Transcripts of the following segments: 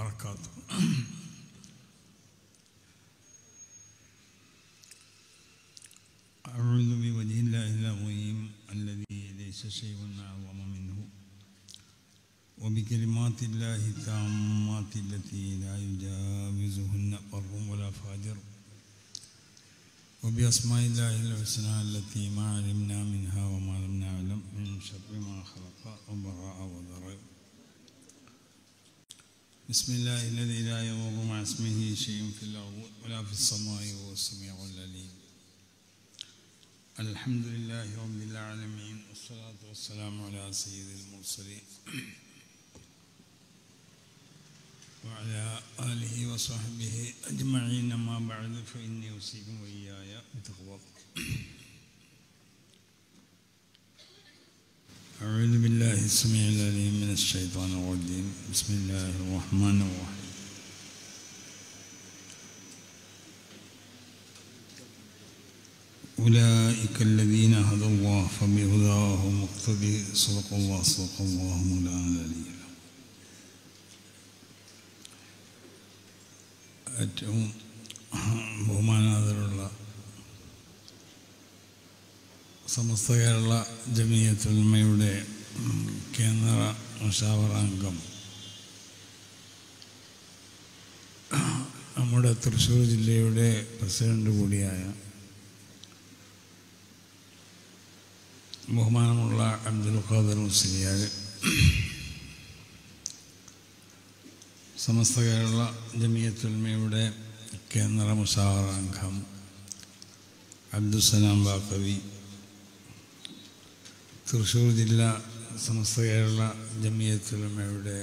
وبركاته. أعوذ بوجه الله العظيم الذي ليس شيء أعظم منه وبكلمات الله التامات التي لا يجاوزهن بر ولا فاجر وبأسماء الله الحسنى التي ما علمنا منها وما لم نعلم من شر ما خلق وبراء وضرر. بسم الله الذي لا يضر مع اسمه شيء في الأرض ولا في السماء وهو السميع العليم. الحمد لله رب العالمين والصلاة والسلام على سيد المرسلين وعلى آله وصحبه أجمعين. ما بعد فإني أوصيكم وإياي بتقوى. أعوذ بالله السميع العليم من الشيطان الرجيم. بسم الله الرحمن الرحيم. أولئك الذين هدى الله فبهداه مقتدي. صدق الله مولانا العلي. ഏറ്റവും ബഹുമാനാദരവുള്ള സമസ്ത കേരള ജമിയത്തുൽ ഉലമയുടെ കേന്ദ്ര മുശാവറ അംഗം, നമ്മുടെ തൃശ്ശൂർ ജില്ലയുടെ പ്രസിഡന്റ് കൂടിയായ ബഹുമാനമുള്ള അബ്ദുൽ ഖാദർ മുസ്ലിയാർ, സമസ്ത കേരള ജമിയത്തുൽ ഉലമയുടെ കേന്ദ്ര മുശാവറ അംഗം അബ്ദുസ്സലാം ബാക്കവി, തൃശ്ശൂർ ജില്ല സമസ്ത കേരള ജമിയത്തുൽ ഉലമയുടെ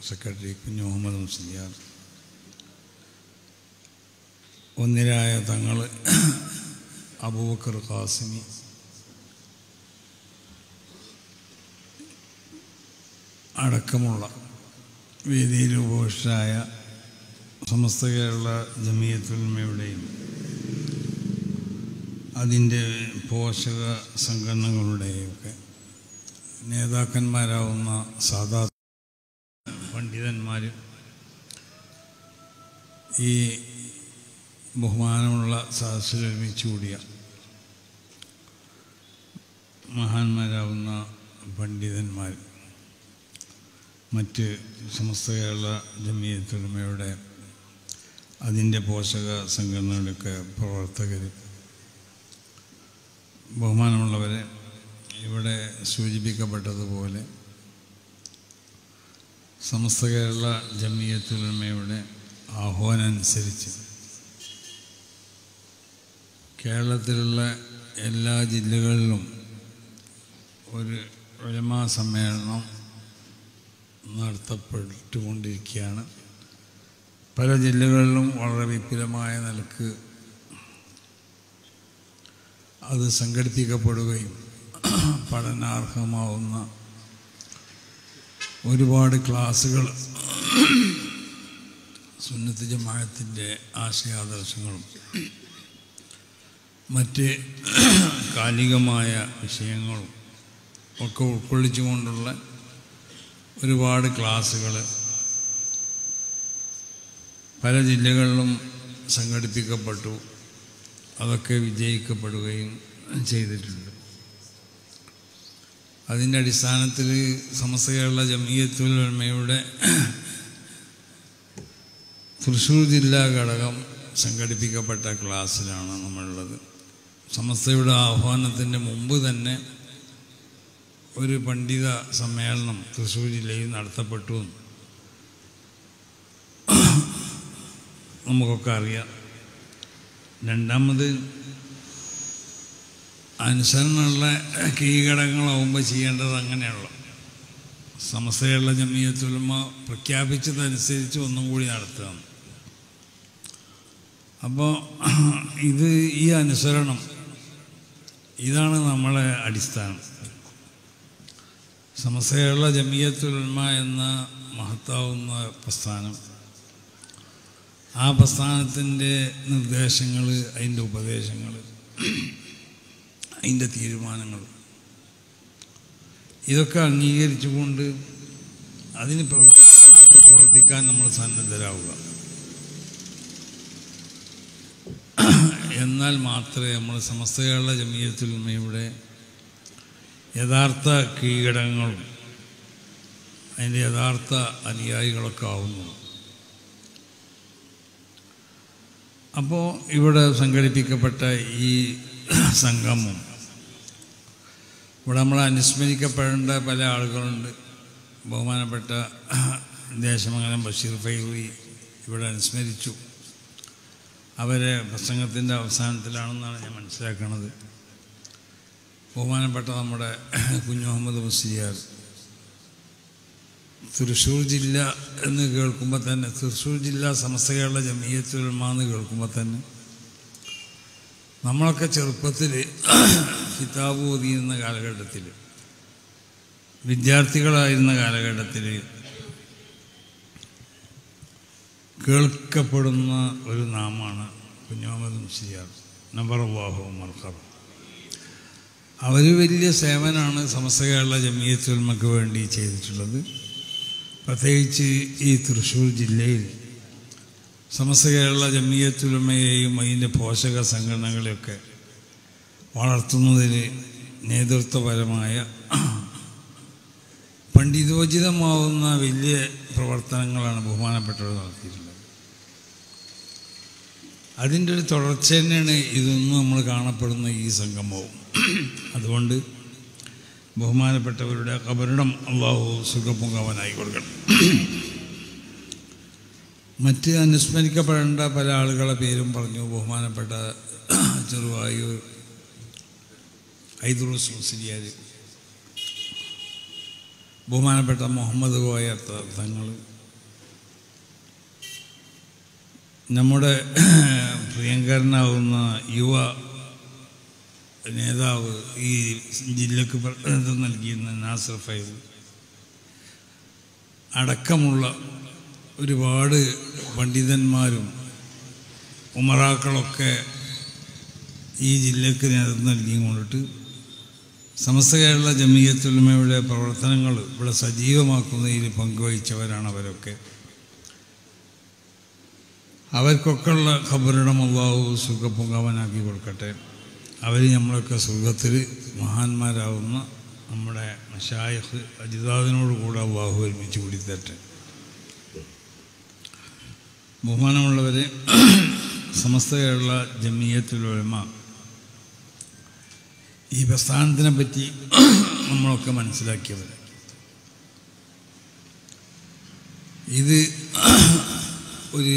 സെക്രട്ടറി കുഞ്ഞു മുഹമ്മദ് മുസ്ലിയാർ, ഒന്നിരായ തങ്ങൾ അബൂബക്കർ ഖാസിമി, അടക്കമുള്ള വേദിയിൽ ഉപവിഷ്ടരായ സമസ്ത കേരള ജമിയത്തുൽ ഉലമയുടെയും അതിൻ്റെ പോഷക സംഘടനകളുടെയൊക്കെ നേതാക്കന്മാരാവുന്ന സാധാ പണ്ഡിതന്മാർ, ഈ ബഹുമാനമുള്ള സദസ്സിൽ ഒരുമിച്ച് കൂടിയ മഹാന്മാരാവുന്ന പണ്ഡിതന്മാർ, മറ്റ് സമസ്ത കേരള ജമിയത്തുൽ ഉലമയുടെ അതിൻ്റെ പോഷക സംഘടനകളുടെയൊക്കെ പ്രവർത്തകർ, ബഹുമാനമുള്ളവരെ, ഇവിടെ സൂചിപ്പിക്കപ്പെട്ടതുപോലെ സമസ്ത കേരള ജമിയത്തുൽ ഉലമയുടെ ആഹ്വാനം അനുസരിച്ച് കേരളത്തിലുള്ള എല്ലാ ജില്ലകളിലും ഒരു ഉലമാ സമ്മേളനം നടത്തപ്പെട്ടുകൊണ്ടിരിക്കുകയാണ്. പല ജില്ലകളിലും വളരെ വിപുലമായ നിലക്ക് അത് സംഘടിപ്പിക്കപ്പെടുകയും പഠനാർഹമാവുന്ന ഒരുപാട് ക്ലാസ്സുകൾ സുന്നത്ത് ജമാഅത്തിൻ്റെ ആശയാദർശങ്ങളും മറ്റ് കാലികമായ വിഷയങ്ങളും ഒക്കെ ഉൾക്കൊള്ളിച്ചുകൊണ്ടുള്ള ഒരുപാട് ക്ലാസ്സുകൾ പല ജില്ലകളിലും സംഘടിപ്പിക്കപ്പെട്ടു. അതൊക്കെ വിജയിക്കപ്പെടുകയും ചെയ്തിട്ടുണ്ട്. അതിൻ്റെ അടിസ്ഥാനത്തിൽ സമസ്ത കേരള ജമിയത്തുൽ ഉലമയുടെ തൃശ്ശൂർ ജില്ലാ ഘടകം സംഘടിപ്പിക്കപ്പെട്ട ക്ലാസ്സിലാണ് നമ്മളുള്ളത്. സമസ്തയുടെ ആഹ്വാനത്തിൻ്റെ മുമ്പ് തന്നെ ഒരു പണ്ഡിത സമ്മേളനം തൃശ്ശൂർ ജില്ലയിൽ നടത്തപ്പെട്ടു നമുക്കൊക്കെ അറിയാം. രണ്ടാമത് അനുസരണമുള്ള കീഴ്ഘടകങ്ങളാവുമ്പോൾ ചെയ്യേണ്ടത് അങ്ങനെയുള്ള സമസ്ത കേരള ജമിയത്തുൽ ഉലമ പ്രഖ്യാപിച്ചതനുസരിച്ച് ഒന്നും കൂടി നടത്തുക. അപ്പോൾ ഈ അനുസരണം, ഇതാണ് നമ്മളെ അടിസ്ഥാനം. സമസ്ത കേരള ജമിയത്തുൽ ഉലമ എന്ന മഹത്താവുന്ന പ്രസ്ഥാനം, ആ പ്രസ്ഥാനത്തിൻ്റെ നിർദ്ദേശങ്ങൾ, അതിൻ്റെ ഉപദേശങ്ങൾ, അതിൻ്റെ തീരുമാനങ്ങൾ, ഇതൊക്കെ അംഗീകരിച്ചുകൊണ്ട് അതിന് പ്രവർത്തിക്കാൻ നമ്മൾ സന്നദ്ധരാവുക. എന്നാൽ മാത്രമേ നമ്മൾ സമസ്ത കേരള ജമിയത്തുൽ ഉലമയുടെ യഥാർത്ഥ കീഴടങ്ങളും അതിൻ്റെ യഥാർത്ഥ അനുയായികളൊക്കെ ആവുന്നുള്ളൂ. അപ്പോൾ ഇവിടെ സംഘടിപ്പിക്കപ്പെട്ട ഈ സംഗമം ഇവിടെ നമ്മൾ അനുസ്മരിക്കപ്പെടേണ്ട പല ആളുകളുണ്ട്. ബഹുമാനപ്പെട്ട ദേശമംഗലം ബഷീർ ഫൈറി ഇവിടെ അനുസ്മരിച്ചു. അവരെ പ്രസംഗത്തിൻ്റെ അവസാനത്തിലാണെന്നാണ് ഞാൻ മനസ്സിലാക്കുന്നത്. ബഹുമാനപ്പെട്ട നമ്മുടെ കുഞ്ഞു മുഹമ്മദ് മുസ്ലിയാർ തൃശ്ശൂർ ജില്ല എന്ന് കേൾക്കുമ്പോൾ തന്നെ, തൃശ്ശൂർ ജില്ല സമസ്ത കേരള ജമിയത്തുൽ ഉലമ എന്ന് കേൾക്കുമ്പോൾ തന്നെ നമ്മളൊക്കെ ചെറുപ്പത്തിൽ കിതാബ് ഓതിയിരുന്ന കാലഘട്ടത്തിൽ, വിദ്യാർത്ഥികളായിരുന്ന കാലഘട്ടത്തിൽ കേൾക്കപ്പെടുന്ന ഒരു നാമമാണ് കുഞ്ഞു മുഹമ്മദ് മുസ്ലിയാർ നബറല്ലാഹു മർഖബ. അവർ വലിയ സേവനമാണ് സമസ്ത കേരള ജമിയത്തുൽ ഉലമയ്ക്ക് വേണ്ടി ചെയ്തിട്ടുള്ളത്. പ്രത്യേകിച്ച് ഈ തൃശ്ശൂർ ജില്ലയിൽ സമസ്ത കേരള ജമിയത്തുൽ ഉലമയെയും അതിൻ്റെ പോഷക സംഘടനകളെയൊക്കെ വളർത്തുന്നതിൽ നേതൃത്വപരമായ പണ്ഡിതോചിതമാവുന്ന വലിയ പ്രവർത്തനങ്ങളാണ് ബഹുമാനപ്പെട്ടവർ നടത്തിയിട്ടുള്ളത്. അതിൻ്റെ ഒരു തുടർച്ച തന്നെയാണ് ഇതൊന്നും നമ്മൾ കാണപ്പെടുന്ന ഈ സംഗമവും. അതുകൊണ്ട് ബഹുമാനപ്പെട്ടവരുടെ ഖബറിടം അള്ളാഹു സുഖപൂങ്കവനായി കൊടുക്കണം. മറ്റ് അനുസ്മരിക്കപ്പെടേണ്ട പല ആളുകളെ പേരും പറഞ്ഞു. ബഹുമാനപ്പെട്ട ചെറുവായൂർ ഐദ്രൂസ് മുസ്ലിയാർ, ബഹുമാനപ്പെട്ട മുഹമ്മദ് കോയ തങ്ങൾ, നമ്മുടെ പ്രിയങ്കരനാവുന്ന യുവ നേതാവ്, ഈ ജില്ലക്ക് പ്രതിനിധിത്വം നൽകിയിരുന്ന നാസർ ഫൈസ് അടക്കമുള്ള ഒരുപാട് പണ്ഡിതന്മാരും ഉമറാക്കളൊക്കെ ഈ ജില്ലക്ക് നേതൃത്വം നൽകിയും കൊണ്ടിട്ട് സമസ്ത കേരള ജമിയത്തുൽ ഉലമയുടെ പ്രവർത്തനങ്ങൾ ഇവിടെ സജീവമാക്കുന്നതിൽ പങ്കുവഹിച്ചവരാണ് അവരൊക്കെ. അവർക്കൊക്കെ ഉള്ള ഖബറിടം അല്ലാഹു സുഖപൂങ്കവനാക്കി കൊടുക്കട്ടെ. അവർ നമ്മളൊക്കെ സ്വർഗത്തിൽ മഹാന്മാരാവുന്ന നമ്മുടെ മശായിഖ് അജിതാദിനോട് കൂടെ അല്ലാഹു ഒരുമിച്ച് കൂടി തരട്ടെ. ബഹുമാനമുള്ളവരെ, സമസ്ത കേരള ജമിയത്തുൽ ഉലമ ഈ പ്രസ്ഥാനത്തിനെ പറ്റി നമ്മളൊക്കെ മനസ്സിലാക്കിയവർ, ഇത് ഒരു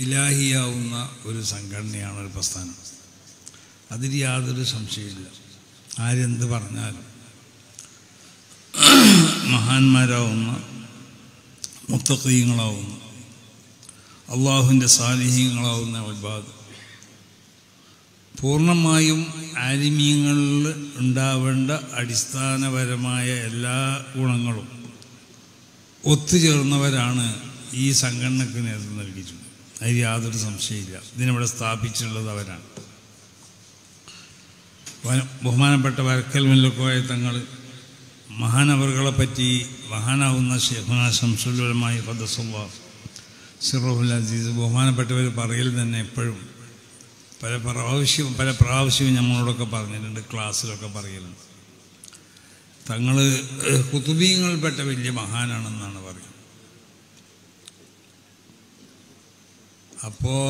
ഇലാഹിയാവുന്ന ഒരു സംഘടനയാണ്, ഒരു പ്രസ്ഥാനം. അതിൽ യാതൊരു സംശയമില്ല. ആരെന്ത് പറഞ്ഞാലും മഹാന്മാരാവുന്ന, മുത്തഖീങ്ങളാവുന്ന, അള്ളാഹുവിൻ്റെ സാലിഹീങ്ങളാവുന്ന ഇബാദ് പൂർണ്ണമായും ആലിമീങ്ങളിൽ ഉണ്ടാവേണ്ട അടിസ്ഥാനപരമായ എല്ലാ ഗുണങ്ങളും ഒത്തുചേർന്നവരാണ് ഈ സംഘടനയ്ക്ക് നേതൃത്വം നൽകിയിട്ടുണ്ട്. അതിൽ യാതൊരു സംശയമില്ല. ഇതിനിവിടെ സ്ഥാപിച്ചിട്ടുള്ളത് അവരാണ്. ബഹുമാനപ്പെട്ട വരക്കൽ മുല്ലക്കോയ തങ്ങൾ മഹാനവറുകളെ പറ്റി, മഹാനാവുന്ന ശൈഖുന ശംസുൽ ഉലമ ഖദ്ദസല്ലാഹു സിർറുൽ അസീസ്, ബഹുമാനപ്പെട്ടവർ പറയൽ തന്നെ എപ്പോഴും പല പ്രാവശ്യവും നമ്മളോടൊക്കെ പറഞ്ഞിട്ടുണ്ട്, ക്ലാസ്സിലൊക്കെ പറയലുണ്ട്. തങ്ങൾ കുതുബീങ്ങളിൽപ്പെട്ട വലിയ മഹാനാണെന്നാണ് പറയുന്നത്. അപ്പോൾ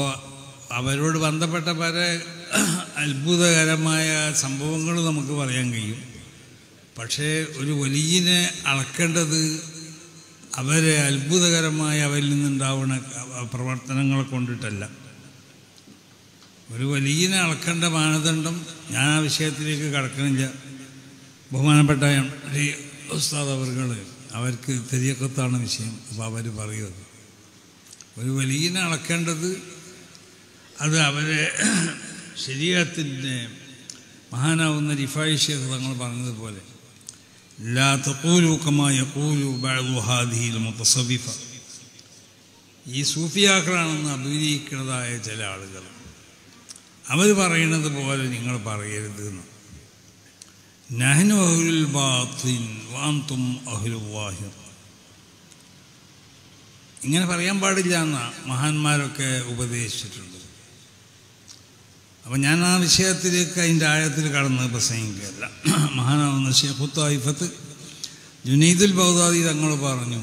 അവരോട് ബന്ധപ്പെട്ട പല അത്ഭുതകരമായ സംഭവങ്ങൾ നമുക്ക് പറയാൻ കഴിയും. പക്ഷേ ഒരു വലിയനെ അളക്കേണ്ടത് അവരെ അത്ഭുതകരമായ അവരിൽ നിന്നുണ്ടാവുന്ന പ്രവർത്തനങ്ങളെ കൊണ്ടിട്ടല്ല. ഒരു വലിയനെ അളക്കേണ്ട മാനദണ്ഡം, ഞാൻ ആ വിഷയത്തിലേക്ക് കടക്കണില്ല. ബഹുമാനപ്പെട്ട ഉസ്താദ് അവർക്ക് തെരിയക്കത്താണ് വിഷയം. അപ്പോൾ അവർ പറയുന്നത് ഒരു വലിയനെ അളക്കേണ്ടത് അത് അവരെ ശരീഅത്തിൻ്റെ മഹാനാവുന്ന റിഫായി ശൈഖ് തങ്ങൾ പറഞ്ഞതുപോലെ ലാ തഖൂലു കമാ യഖൂലു ബഅദു ഹാദിഹിൽ മുതസവ്വിഫ, ഈ സൂഫിയാക്കളാണെന്ന് അഭിനയിക്കുന്നതായ ചില ആളുകൾ അവർ പറയുന്നത് പോലെ നിങ്ങൾ പറയരുത് എന്ന്. നഹ്നു അഹ്ലുൽ ബാത്തിൻ വഅൻതും അഹ്ലുൽ ളാഹിർ. ഇങ്ങനെ പറയാൻ പാടില്ല എന്നാണ് മഹാന്മാരൊക്കെ ഉപദേശിച്ചിട്ടുണ്ട്. അപ്പം ഞാൻ ആ വിഷയത്തിലേക്ക് അതിൻ്റെ ആഴത്തിൽ കടന്ന് പ്രസംഗിക്കുകയല്ല. മഹാനാവുന്ന ശൈഖു ത്വായിഫത്ത് ജുനൈദുൽ ബഗ്ദാദി തങ്ങൾ പറഞ്ഞു,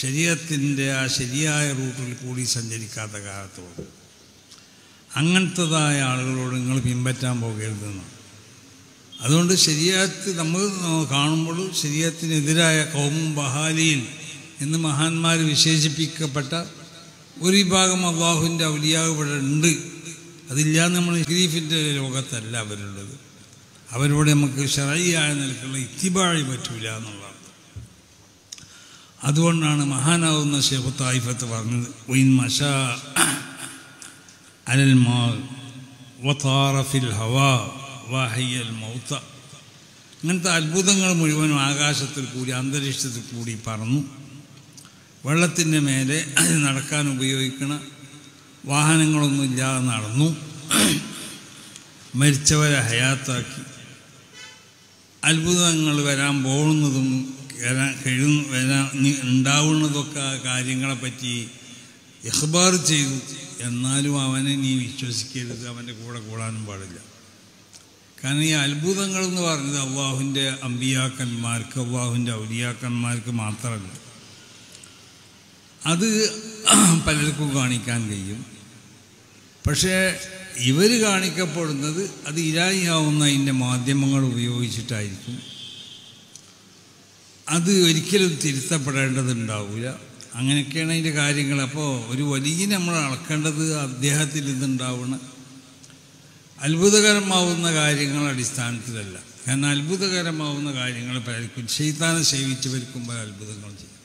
ശരീഅത്തിൻ്റെ ആ ശരിയായ റൂട്ടിൽ കൂടി സഞ്ചരിക്കാത്ത കാലത്തോട് അങ്ങനത്തതായ ആളുകളോട് നിങ്ങൾ പിൻപറ്റാൻ പോകരുതെന്ന്. അതുകൊണ്ട് ശരീഅത്ത് നമ്മൾ കാണുമ്പോൾ ശരീഅത്തിനെതിരായ ഖൗമും ബഹാലിയിൽ എന്ന് മഹാന്മാർ വിശേഷിപ്പിക്കപ്പെട്ട ഒരു വിഭാഗം അള്ളാഹുവിൻ്റെ ഔലിയാവ് ഇവിടെ ഉണ്ട്. അതില്ലാതെ നമ്മൾ ഷരീഫിൻ്റെ ലോകത്തല്ല അവരുള്ളത്. അവരോട് നമുക്ക് ശറഈയായ നിലക്കുള്ള ഇത്തിബാഴ് പറ്റൂല എന്നുള്ളതാണ്. അതുകൊണ്ടാണ് മഹാനാവുന്ന ശൈഖു ത്വായിഫത്ത് പറഞ്ഞത്, വഇൻ മശാ അലൽ മാ വതാറ ഫിൽ ഹവാ വഹയ്യൽ മൗത. ഇങ്ങനത്തെ അത്ഭുതങ്ങൾ മുഴുവനും ആകാശത്തിൽ കൂടി അന്തരീക്ഷത്തിൽ കൂടി പറന്നു, വെള്ളത്തിൻ്റെ മേലെ നടക്കാൻ ഉപയോഗിക്കുന്ന വാഹനങ്ങളൊന്നും ഇല്ലാതെ നടന്നു, മരിച്ചവരെ ഹയാത്താക്കി, അത്ഭുതങ്ങൾ വരാൻ പോകുന്നതും ഉണ്ടാവുന്നതൊക്കെ ആ കാര്യങ്ങളെപ്പറ്റി ഇഖ്ബാർ ചെയ്തു. എന്നാലും അവനെ നീ വിശ്വസിക്കരുത്, അവൻ്റെ കൂടെ കൂടാനും പാടില്ല. കാരണം ഈ അത്ഭുതങ്ങളെന്ന് പറഞ്ഞത് അള്ളാഹുവിൻ്റെ അമ്പിയാക്കന്മാർക്ക്, അള്ളാഹുവിൻ്റെ ഔലിയാക്കന്മാർക്ക് മാത്രമല്ല, അത് പലർക്കും കാണിക്കാൻ കഴിയും. പക്ഷേ ഇവർ കാണിക്കപ്പെടുന്നത് അത് ഇലാഹിയാവുന്ന അതിൻ്റെ മാധ്യമങ്ങൾ ഉപയോഗിച്ചിട്ടായിരിക്കും. അത് ഒരിക്കലും തിരുത്തപ്പെടേണ്ടതുണ്ടാവില്ല. അങ്ങനെയൊക്കെയാണ് അതിൻ്റെ കാര്യങ്ങൾ. അപ്പോൾ ഒരു വലിയ നമ്മൾ അളക്കേണ്ടത് അദ്ദേഹത്തിൽ ഇതുണ്ടാവുന്ന അത്ഭുതകരമാവുന്ന കാര്യങ്ങളുടെ അടിസ്ഥാനത്തിലല്ല. കാരണം അത്ഭുതകരമാവുന്ന കാര്യങ്ങൾ പലർക്കും ശൈത്താനെ സേവിച്ചവർക്കും പല അത്ഭുതങ്ങൾ ചെയ്യും.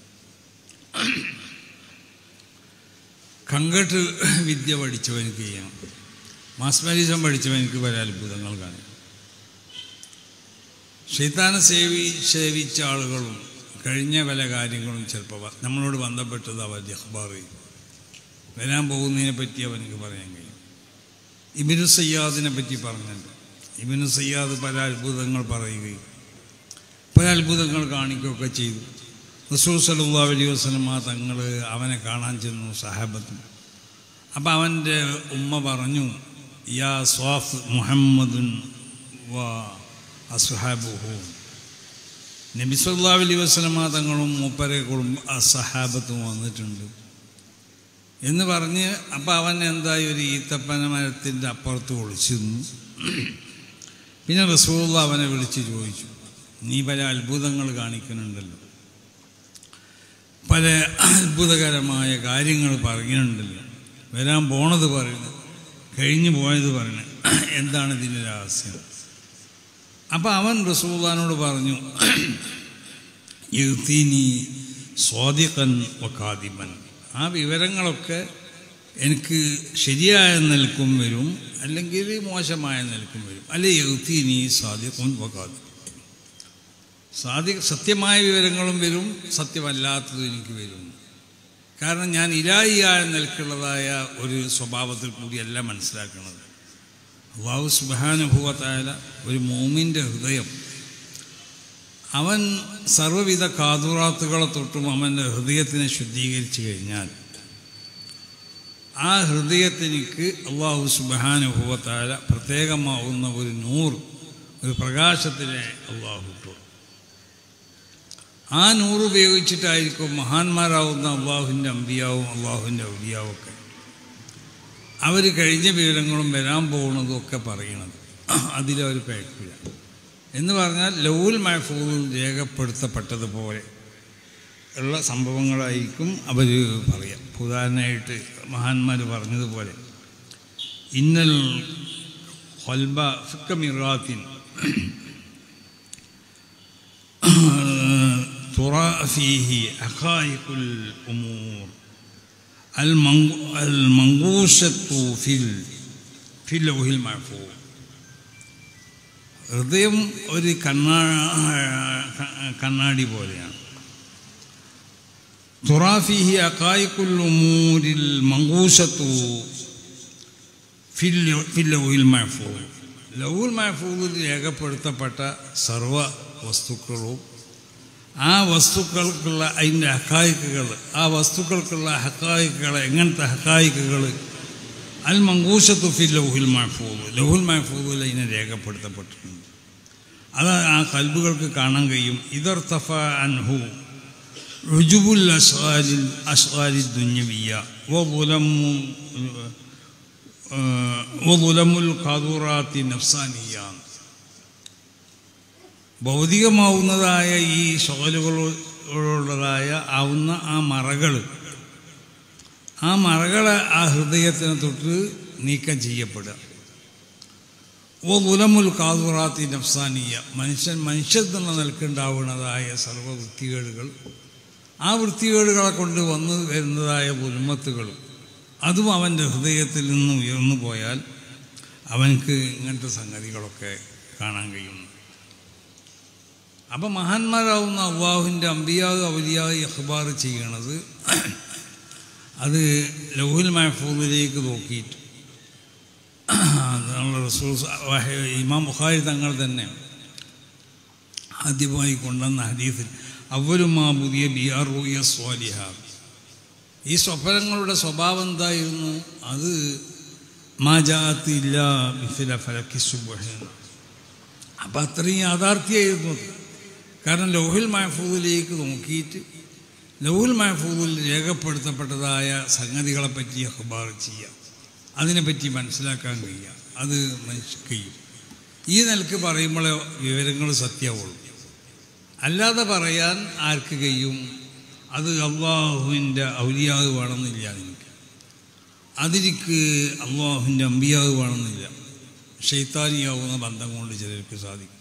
കങ്കട്ട് വിദ്യ പഠിച്ചവനക്ക് ചെയ്യണം, മാസ്മരിസം പഠിച്ചവനക്ക് പല അത്ഭുതങ്ങൾ കാണും. ശൈത്താനെ സേവിച്ച ആളുകളും കഴിഞ്ഞ പല കാര്യങ്ങളും ചിലപ്പോൾ നമ്മളോട് ബന്ധപ്പെട്ടത് അവർ ഇഖ്ബാർ ചെയ്യും. വരാൻ പോകുന്നതിനെ പറ്റി അവനക്ക് പറയാൻ കഴിയും. ഇബ്നു സയ്യാദിനെ പറ്റി പറഞ്ഞിട്ടുണ്ട്. ഇബ്നു സയ്യാദ് പല അത്ഭുതങ്ങൾ പറയുകയും പല അത്ഭുതങ്ങൾ കാണിക്കുകയൊക്കെ ചെയ്തു. റസൂൽ സല്ലല്ലാഹു അലൈഹി വസല്ലം തങ്ങൾ അവനെ കാണാൻ ചെന്നു, സഹാബത്തും. അപ്പം അവൻ്റെ ഉമ്മ പറഞ്ഞു, യാ സ്വാഫ് മുഹമ്മദുൻ വ അസ്ഹാബുഹു. നബി സല്ലല്ലാഹു അലൈഹി വസല്ലം തങ്ങളും മൂപ്പരെ സഹാബത്തും വന്നിട്ടുണ്ട് എന്ന് പറഞ്ഞ്. അപ്പം അവൻ എന്തായി ഒരു ഈത്തപ്പന മരത്തിൻ്റെ അപ്പുറത്ത് ഒളിച്ചിരുന്നു. പിന്നെ റസൂലുള്ളാഹി അവനെ വിളിച്ച് ചോദിച്ചു, നീ പല അത്ഭുതങ്ങൾ കാണിക്കുന്നുണ്ടല്ലോ, പല അത്ഭുതകരമായ കാര്യങ്ങൾ പറയുന്നുണ്ടല്ലോ, വരാൻ പോണത് പറയുന്നത്, കഴിഞ്ഞു പോയത് പറയുന്നത്, എന്താണ് ഇതിൻ്റെ രഹസ്യം? അപ്പം അവൻ റസൂലുള്ളാഹിനോട് പറഞ്ഞു, യഅ്തീനി സ്വാദിഖൻ വകാദിബൻ. ആ വിവരങ്ങളൊക്കെ എനിക്ക് ശരിയായ നിലക്കും വരും, അല്ലെങ്കിൽ മോശമായ നിലക്കും വരും. അല്ലെ യഅ്തീനി സ്വാദിഖുൻ വകാദിബൻ. സത്യമായ വിവരങ്ങളും വരും, സത്യമല്ലാത്തതും എനിക്ക് വരും. കാരണം ഞാൻ ഇലാഹിയായ നിലക്കുള്ളതായ ഒരു സ്വഭാവത്തിൽ കൂടിയല്ല മനസ്സിലാക്കുന്നത്. അല്ലാഹു സുബ്ഹാനഹു വ തആല ഒരു മോമിൻ്റെ ഹൃദയം, അവൻ സർവ്വവിധ കാതുറാത്തുകളെ തൊട്ടും അവൻ്റെ ഹൃദയത്തിനെ ശുദ്ധീകരിച്ചു കഴിഞ്ഞാൽ ആ ഹൃദയത്തിനിക്ക് അല്ലാഹു സുബ്ഹാനഹു വ തആല പ്രത്യേകമാവുന്ന ഒരു നൂർ, ഒരു പ്രകാശത്തിനെ അല്ലാഹു ഇട്ടു. ആ നൂറ് ഉപയോഗിച്ചിട്ടായിരിക്കും മഹാന്മാരാവുന്ന അള്ളാഹുവിൻ്റെ അമ്പിയാവും അള്ളാഹുവിൻ്റെ ഔലിയാവും ഒക്കെ അവർ കഴിഞ്ഞ വിവരങ്ങളും വരാൻ പോകുന്നതും ഒക്കെ പറയണത്. അതിലവർ കഴിക്കില്ല എന്ന് പറഞ്ഞാൽ ലൗഹുൽ മഹ്ഫൂദിൽ രേഖപ്പെടുത്തപ്പെട്ടതുപോലെ ഉള്ള സംഭവങ്ങളായിരിക്കും അവർ പറയുക. ഉദാഹരണമായിട്ട് മഹാന്മാർ പറഞ്ഞതുപോലെ, ഇന്നൽ ഖൽബ ഫിക്ക മിറാത്തിൻ തുറാ ഫീഹി ഹഖായിഖുൽ ഉമൂർ അൽമങ്കൂശത്തു ഫിൽ ലൗഹിൽ മഹ്ഫൂദ്. ഹൃദയം ഒരു കണ്ണാടി പോലെയാണ്. തുറാ ഫീഹി ഹഖായിഖുൽ ഉമൂരിൽ മങ്കൂശത്തു ഫിൽ ലൗഹിൽ മഹ്ഫൂദ്. ലൗഹുൽ മഹ്ഫൂദിൽ രേഖപ്പെടുത്തപ്പെട്ട സർവ വസ്തുക്കളും ആ വസ്തുക്കൾക്കുള്ള അതിൻ്റെ ഹക്കായിക്കുകൾ, ആ വസ്തുക്കൾക്കുള്ള ഹക്കായിക്കുകൾ, എങ്ങനത്തെ ഹക്കായിക്കുകൾ അൽ മങ്കൂശത്തു ഫി ലൗഹുൽ മഹ്ഫൂദ്, ലൗഹുൽ മഹ്ഫൂദിൽ അതിനെ രേഖപ്പെടുത്തപ്പെട്ടിട്ടുണ്ട്. അത് ആ കൽബുകൾക്ക് കാണാൻ കഴിയും. ഇദർതഫ അൻഹു ഉജുബുൽ അസ്ഗാരി ദുന്യവിയ വദുലമുൽ ഖാദുറാത്തി നഫ്സാനിയ. ഭൗതികമാവുന്നതായ ഈ ശോലുകളുള്ളതായ ആവുന്ന ആ മറകളെ ആ ഹൃദയത്തിനെ തൊട്ട് നീക്കം ചെയ്യപ്പെടുക. വദുലമുൽ ഖാദുറാത്തി നഫ്സാനിയ, മനുഷ്യത്വം നിൽക്കുണ്ടാവുന്നതായ സർവ്വ വൃത്തികേടുകൾ, ആ വൃത്തികേടുകളെ കൊണ്ട് വന്നു വരുന്നതായ ഉൽമത്തുകൾ, അതും അവൻ്റെ ഹൃദയത്തിൽ നിന്ന് ഉയർന്നു പോയാൽ അവൻക്ക് ഇങ്ങനത്തെ സംഗതികളൊക്കെ കാണാൻ കഴിയുന്നു. അപ്പം മഹാന്മാരാവുന്ന അള്ളാഹുവിൻ്റെ അമ്പിയാവ് ഔലിയാവ് ഇഖ്ബാർ ചെയ്യണത് അത് ലൗഹുൽ മഹ്ഫൂദിലേക്ക് നോക്കിയിട്ട് റസൂൽ ഇമാം ബുഖാരി തങ്ങൾ തന്നെ ആദ്യമായി കൊണ്ടുവന്ന ഹദീസിൽ അവലുമാ പുതിയ ബിയാർ റൂയ സ്വാലിഹ, ഈ സ്വപ്നങ്ങളുടെ സ്വഭാവം എന്തായിരുന്നു? അത് മാജാത്തില്ല മിഥില ഫലക്കി സുബ്ഹ്. അപ്പം അത്രയും യാഥാർത്ഥ്യമായിരുന്നു. കാരണം ലൗഹുൽ മഹ്ഫൂദിലേക്ക് നോക്കിയിട്ട് ലൗഹുൽ മഹ്ഫൂദിൽ രേഖപ്പെടുത്തപ്പെട്ടതായ സംഗതികളെപ്പറ്റി ഇഖ്ബാർ ചെയ്യാം, അതിനെപ്പറ്റി മനസ്സിലാക്കാൻ കഴിയുക, അത് കഴിയും. ഈ നിലക്ക് പറയുമ്പോഴേ വിവരങ്ങൾ സത്യമാവുള്ളൂ. അല്ലാതെ പറയാൻ ആർക്ക് കഴിയും? അത് അള്ളാഹുവിൻ്റെ ഔലിയാവ് വേണമെന്നില്ല, അതിലേക്ക് അള്ളാഹുവിൻ്റെ അമ്പിയാവ് വേണമെന്നില്ല. ശൈത്താനിയാവുന്ന ബന്ധം കൊണ്ട് ചിലർക്ക് സാധിക്കും.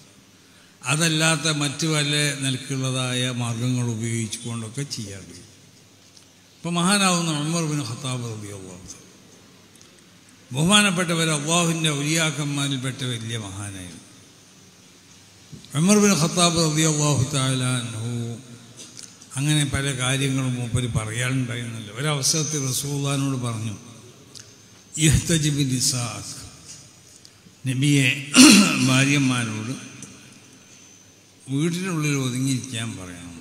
അതല്ലാത്ത മറ്റു വല്ല നിലക്കുള്ളതായ മാർഗങ്ങൾ ഉപയോഗിച്ചുകൊണ്ടൊക്കെ ചെയ്യാൻ കഴിയും. ഇപ്പം മഹാനാവുന്ന ഉമർ ബിൻ ഖത്താബ് റളിയല്ലാഹു അൻഹു, ബഹുമാനപ്പെട്ടവർ അള്ളാഹുവിൻ്റെ ഔലിയാക്കന്മാരിൽപ്പെട്ട വലിയ മഹാനായിരുന്നു. ഉമർ ബിൻ ഖത്താബ് റളിയല്ലാഹു തആല അൻഹു അങ്ങനെ പല കാര്യങ്ങളും മൂപ്പര് പറയാനുണ്ടായിരുന്നല്ലോ. ഒരവസരത്തിൽ റസൂലുള്ളാഹിനോട് പറഞ്ഞു, ഇഹ്തജിബ് നിസാഅക്, നബിയെ ഭാര്യമാരോട് വീട്ടിനുള്ളിൽ ഒതുങ്ങിയിരിക്കാൻ പറയണം.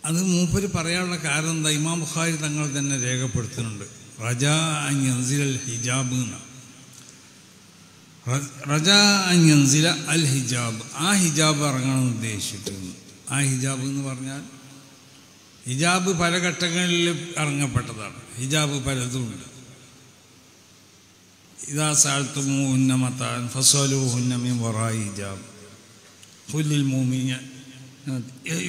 അത് മൂപ്പര് പറയാനുള്ള കാരണം എന്താ? ഇമാം ബുഖാരി തങ്ങൾ തന്നെ രേഖപ്പെടുത്തുന്നുണ്ട്. റജാ അൻ യൻസില ഹിജാബ്, റജാ അൻ യൻസില അൽ ഹിജാബ്, ആ ഹിജാബ് ഇറങ്ങണമെന്ന് ഉദ്ദേശിച്ചിട്ടുണ്ട്. ആ ഹിജാബ് എന്ന് പറഞ്ഞാൽ ഹിജാബ് പല ഘട്ടങ്ങളിൽ ഇറങ്ങപ്പെട്ടതാണ്. ഹിജാബ് പലതുമുണ്ട്. ഇദാ സഅൽതുമൂഹുന്ന മതാഅൻ ഫസ്അലൂഹുന്ന മിൻ വറാഇ ഹിജാബ് ഖുലിൽ മുഅ്മിനീന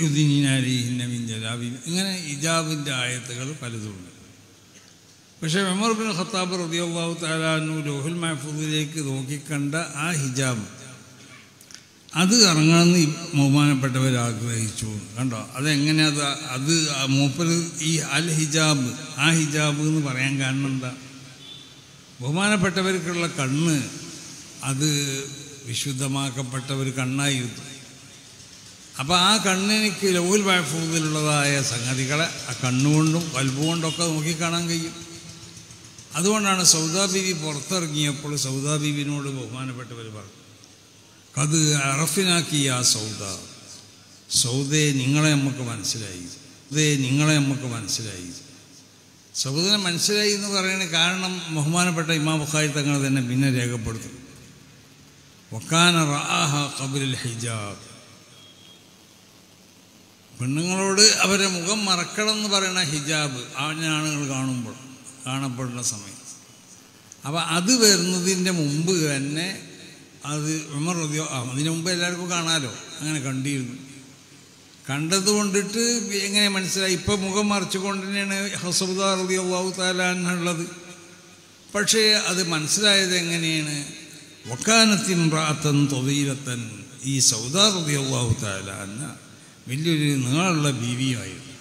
യുദ്നിന അലൈഹിന്ന മിൻ ജലാബിബിഹിൻ. ഇങ്ങനെ ഹിജാബിൻ്റെ ആയത്തുകൾ പലതുമുണ്ട്. പക്ഷേ ഉമർ ബിൻ ഖത്താബ് റളിയല്ലാഹു തആല അൻഹു ലൗഹുൽ മഹ്ഫൂദിലേക്ക് നോക്കിക്കണ്ട ആ ഹിജാബ് അത് ഇറങ്ങണമെന്ന് ബഹുമാനപ്പെട്ടവർ ആഗ്രഹിച്ചു. കണ്ടോ അതെങ്ങനെ? അത് മൂപ്പർ ഈ അൽ ഹിജാബ്, ആ ഹിജാബ് എന്ന് പറയാൻ കാരണം എന്താ? ബഹുമാനപ്പെട്ടവർക്കുള്ള കണ്ണ് അത് വിശുദ്ധമാക്കപ്പെട്ട ഒരു കണ്ണായിരുന്നു. അപ്പോൾ ആ കണ്ണിനിക്ക് ലൗഹുൽ മഹ്ഫൂദിലുള്ളതായ സംഗതികളെ ആ കണ്ണുകൊണ്ടും കൽബുകൊണ്ടൊക്കെ നോക്കിക്കാണാൻ കഴിയും. അതുകൊണ്ടാണ് സൗദാ ബീവി പുറത്തിറങ്ങിയപ്പോൾ സൗദാ ബീവിനോട് ബഹുമാനപ്പെട്ടവർ പറഞ്ഞു, കത് അറഫിനാക്കി ആ സൗദേ നിങ്ങളെ നമുക്ക് മനസ്സിലായി, നിങ്ങളെ നമുക്ക് മനസ്സിലായി. സൗദിനെ മനസ്സിലായി എന്ന് പറയുന്നത് കാരണം ബഹുമാനപ്പെട്ട ഇമാം ബുഖാരി തങ്ങൾ തന്നെ പിന്നെ രേഖപ്പെടുത്തും. വക്കാന റആഹ ഖബ്ലൽ ഹിജാബ്, പെണ്ണുങ്ങളോട് അവരെ മുഖം മറക്കണം എന്ന് പറയുന്ന ഹിജാബ് ആണുങ്ങൾ കാണപ്പെടുന്ന സമയം. അപ്പം അത് വരുന്നതിൻ്റെ മുമ്പ് തന്നെ അത് ഉമർ അതിന് മുമ്പ് എല്ലാവർക്കും കാണാമല്ലോ, അങ്ങനെ കണ്ടിരുന്നു. കണ്ടത് കൊണ്ടിട്ട് എങ്ങനെ മനസ്സിലായി? ഇപ്പം മുഖം മറച്ചുകൊണ്ട് തന്നെയാണ് ഹസബുദാ റളിയല്ലാഹു തആല അൻഹ ഉള്ളത്. പക്ഷേ അത് മനസ്സിലായത് എങ്ങനെയാണ്? വക്കാനത്ത് ഇംറഅത്തൻ ത്വീലത്തൻ, ഈ സൗദാ റളിയല്ലാഹു തആല അൻഹ വലിയൊരു നീളമുള്ള ബീവിയായിരുന്നു.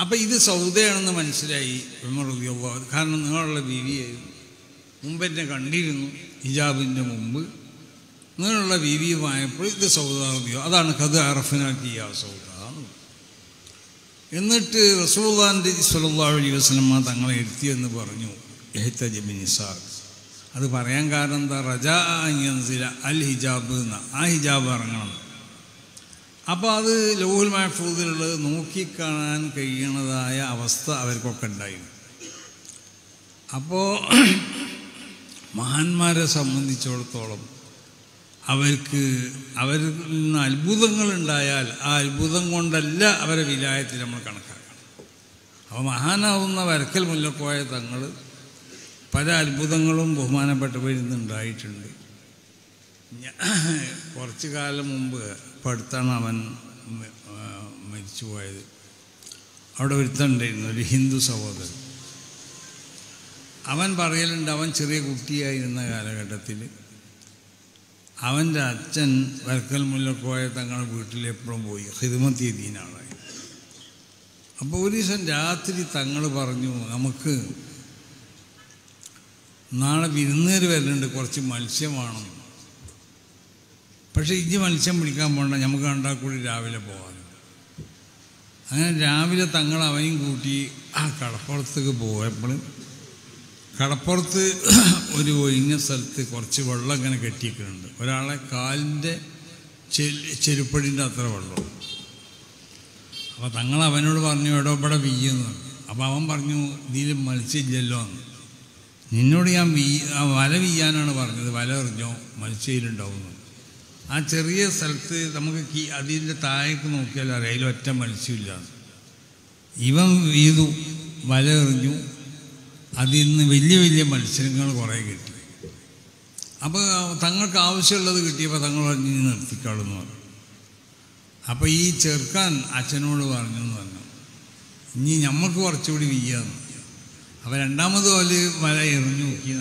അപ്പം ഇത് സൗദയാണെന്ന് മനസ്സിലായി ഉമർ റളിയല്ലാഹു, കാരണം നീളമുള്ള ബീവിയായിരുന്നു. മുമ്പെന്നെ കണ്ടിരുന്നു ഹിജാബിൻ്റെ മുമ്പ് നീളമുള്ള ബീവിയുമായപ്പോൾ ഇത് സൗദാ റളിയല്ലാഹു, അതാണ് ഖദ് അറഫ്നാക്കി യാ സൗദാ. എന്നിട്ട് റസൂലുള്ളാഹി സ്വല്ലല്ലാഹു അലൈഹി വസല്ലം തങ്ങളെ ഇരുത്തിയെന്ന് പറഞ്ഞു ഇഹ്തജിബ് നിസാഅക്. അത് പറയാൻ കാരണം എന്താ? റജാ അൻ യൻസില അൽ ഹിജാബ് എന്ന, ആ ഹിജാബ് ഇറങ്ങണം. അപ്പോൾ അത് ലൗഹുൽ മഹ്ഫൂദിലുള്ളത് നോക്കിക്കാണാൻ കഴിയുന്നതായ അവസ്ഥ അവർക്കൊക്കെ ഉണ്ടായിരുന്നു. അപ്പോൾ മഹാന്മാരെ സംബന്ധിച്ചിടത്തോളം അവരിൽ നിന്ന് അത്ഭുതങ്ങളുണ്ടായാൽ ആ അത്ഭുതം കൊണ്ടല്ല അവരെ വിലായത്തിൽ നമ്മൾ കണക്കാക്കണം. അപ്പോൾ മഹാനാവുന്ന വരക്കൽ മുല്ലക്കോയ തങ്ങൾ പല അത്ഭുതങ്ങളും ബഹുമാനപ്പെട്ടവരിൽ നിന്നുണ്ടായിട്ടുണ്ട്. കുറച്ച് കാലം മുമ്പ് ഇപ്പോൾ അടുത്താണ് അവൻ മരിച്ചുപോയത്. അവിടെ ഒരുത്തണ്ടായിരുന്നു, ഒരു ഹിന്ദു സഹോദരൻ. അവൻ പറയലുണ്ട്, അവൻ ചെറിയ കുട്ടിയായിരുന്ന കാലഘട്ടത്തിൽ അവൻ്റെ അച്ഛൻ വരക്കൽ മുല്ലക്കോയ തങ്ങളുടെ വീട്ടിലെപ്പോഴും പോയി ഖിദ്മത്ത് ചെയ്യുന്ന ആളായി. അപ്പോൾ ഒരു ദിവസം രാത്രി തങ്ങൾ പറഞ്ഞു, നമുക്ക് നാളെ വിരുന്നേര് വരുന്നുണ്ട്, കുറച്ച് മത്സ്യം വേണം. പക്ഷേ ഇജ്ജ് മത്സ്യം പിടിക്കാൻ പോകണ്ട, നമുക്ക് കണ്ടാൽ കൂടി രാവിലെ പോകാം. അങ്ങനെ രാവിലെ തങ്ങൾ അവനെയും കൂട്ടി ആ കടപ്പുറത്തേക്ക് പോയപ്പോൾ കടപ്പുറത്ത് ഒരു ഒഴിഞ്ഞ സ്ഥലത്ത് കുറച്ച് വെള്ളം ഇങ്ങനെ കെട്ടിയിട്ടുണ്ട്. ഒരാളെ കാലിൻ്റെ ചെരുപ്പടിൻ്റെ അത്ര വെള്ളം. അപ്പോൾ തങ്ങൾ അവനോട് പറഞ്ഞു, എടോ ഇവിടെ വീയെന്ന്. അപ്പോൾ അവൻ പറഞ്ഞു, ഇതിൽ മത്സ്യമില്ലല്ലോ എന്ന്. നിന്നോട് ഞാൻ വല വീയാനാണ് പറഞ്ഞത്, വല എറിഞ്ഞോ മത്സ്യയിലുണ്ടാവുന്നു. ആ ചെറിയ സ്ഥലത്ത് നമുക്ക് അതിൻ്റെ താഴേക്ക് നോക്കിയാൽ അറിയാം, അതിലൊറ്റ മത്സ്യമില്ല. ഇവൻ വീതു, വല എറിഞ്ഞു, അതിൽ നിന്ന് വലിയ വലിയ മത്സരങ്ങൾ കുറേ കിട്ടി. അപ്പോൾ തങ്ങൾക്ക് ആവശ്യമുള്ളത് കിട്ടിയപ്പോൾ തങ്ങൾ പറഞ്ഞ് നിർത്തിക്കാളെന്ന് പറഞ്ഞു. അപ്പോൾ ഈ ചെറുക്കാൻ അച്ഛനോട് പറഞ്ഞു എന്ന് പറഞ്ഞു, ഇനി നമുക്ക് കുറച്ചുകൂടി വീയാന്ന്. അപ്പോൾ രണ്ടാമത് പോലെ വല എറിഞ്ഞു നോക്കി,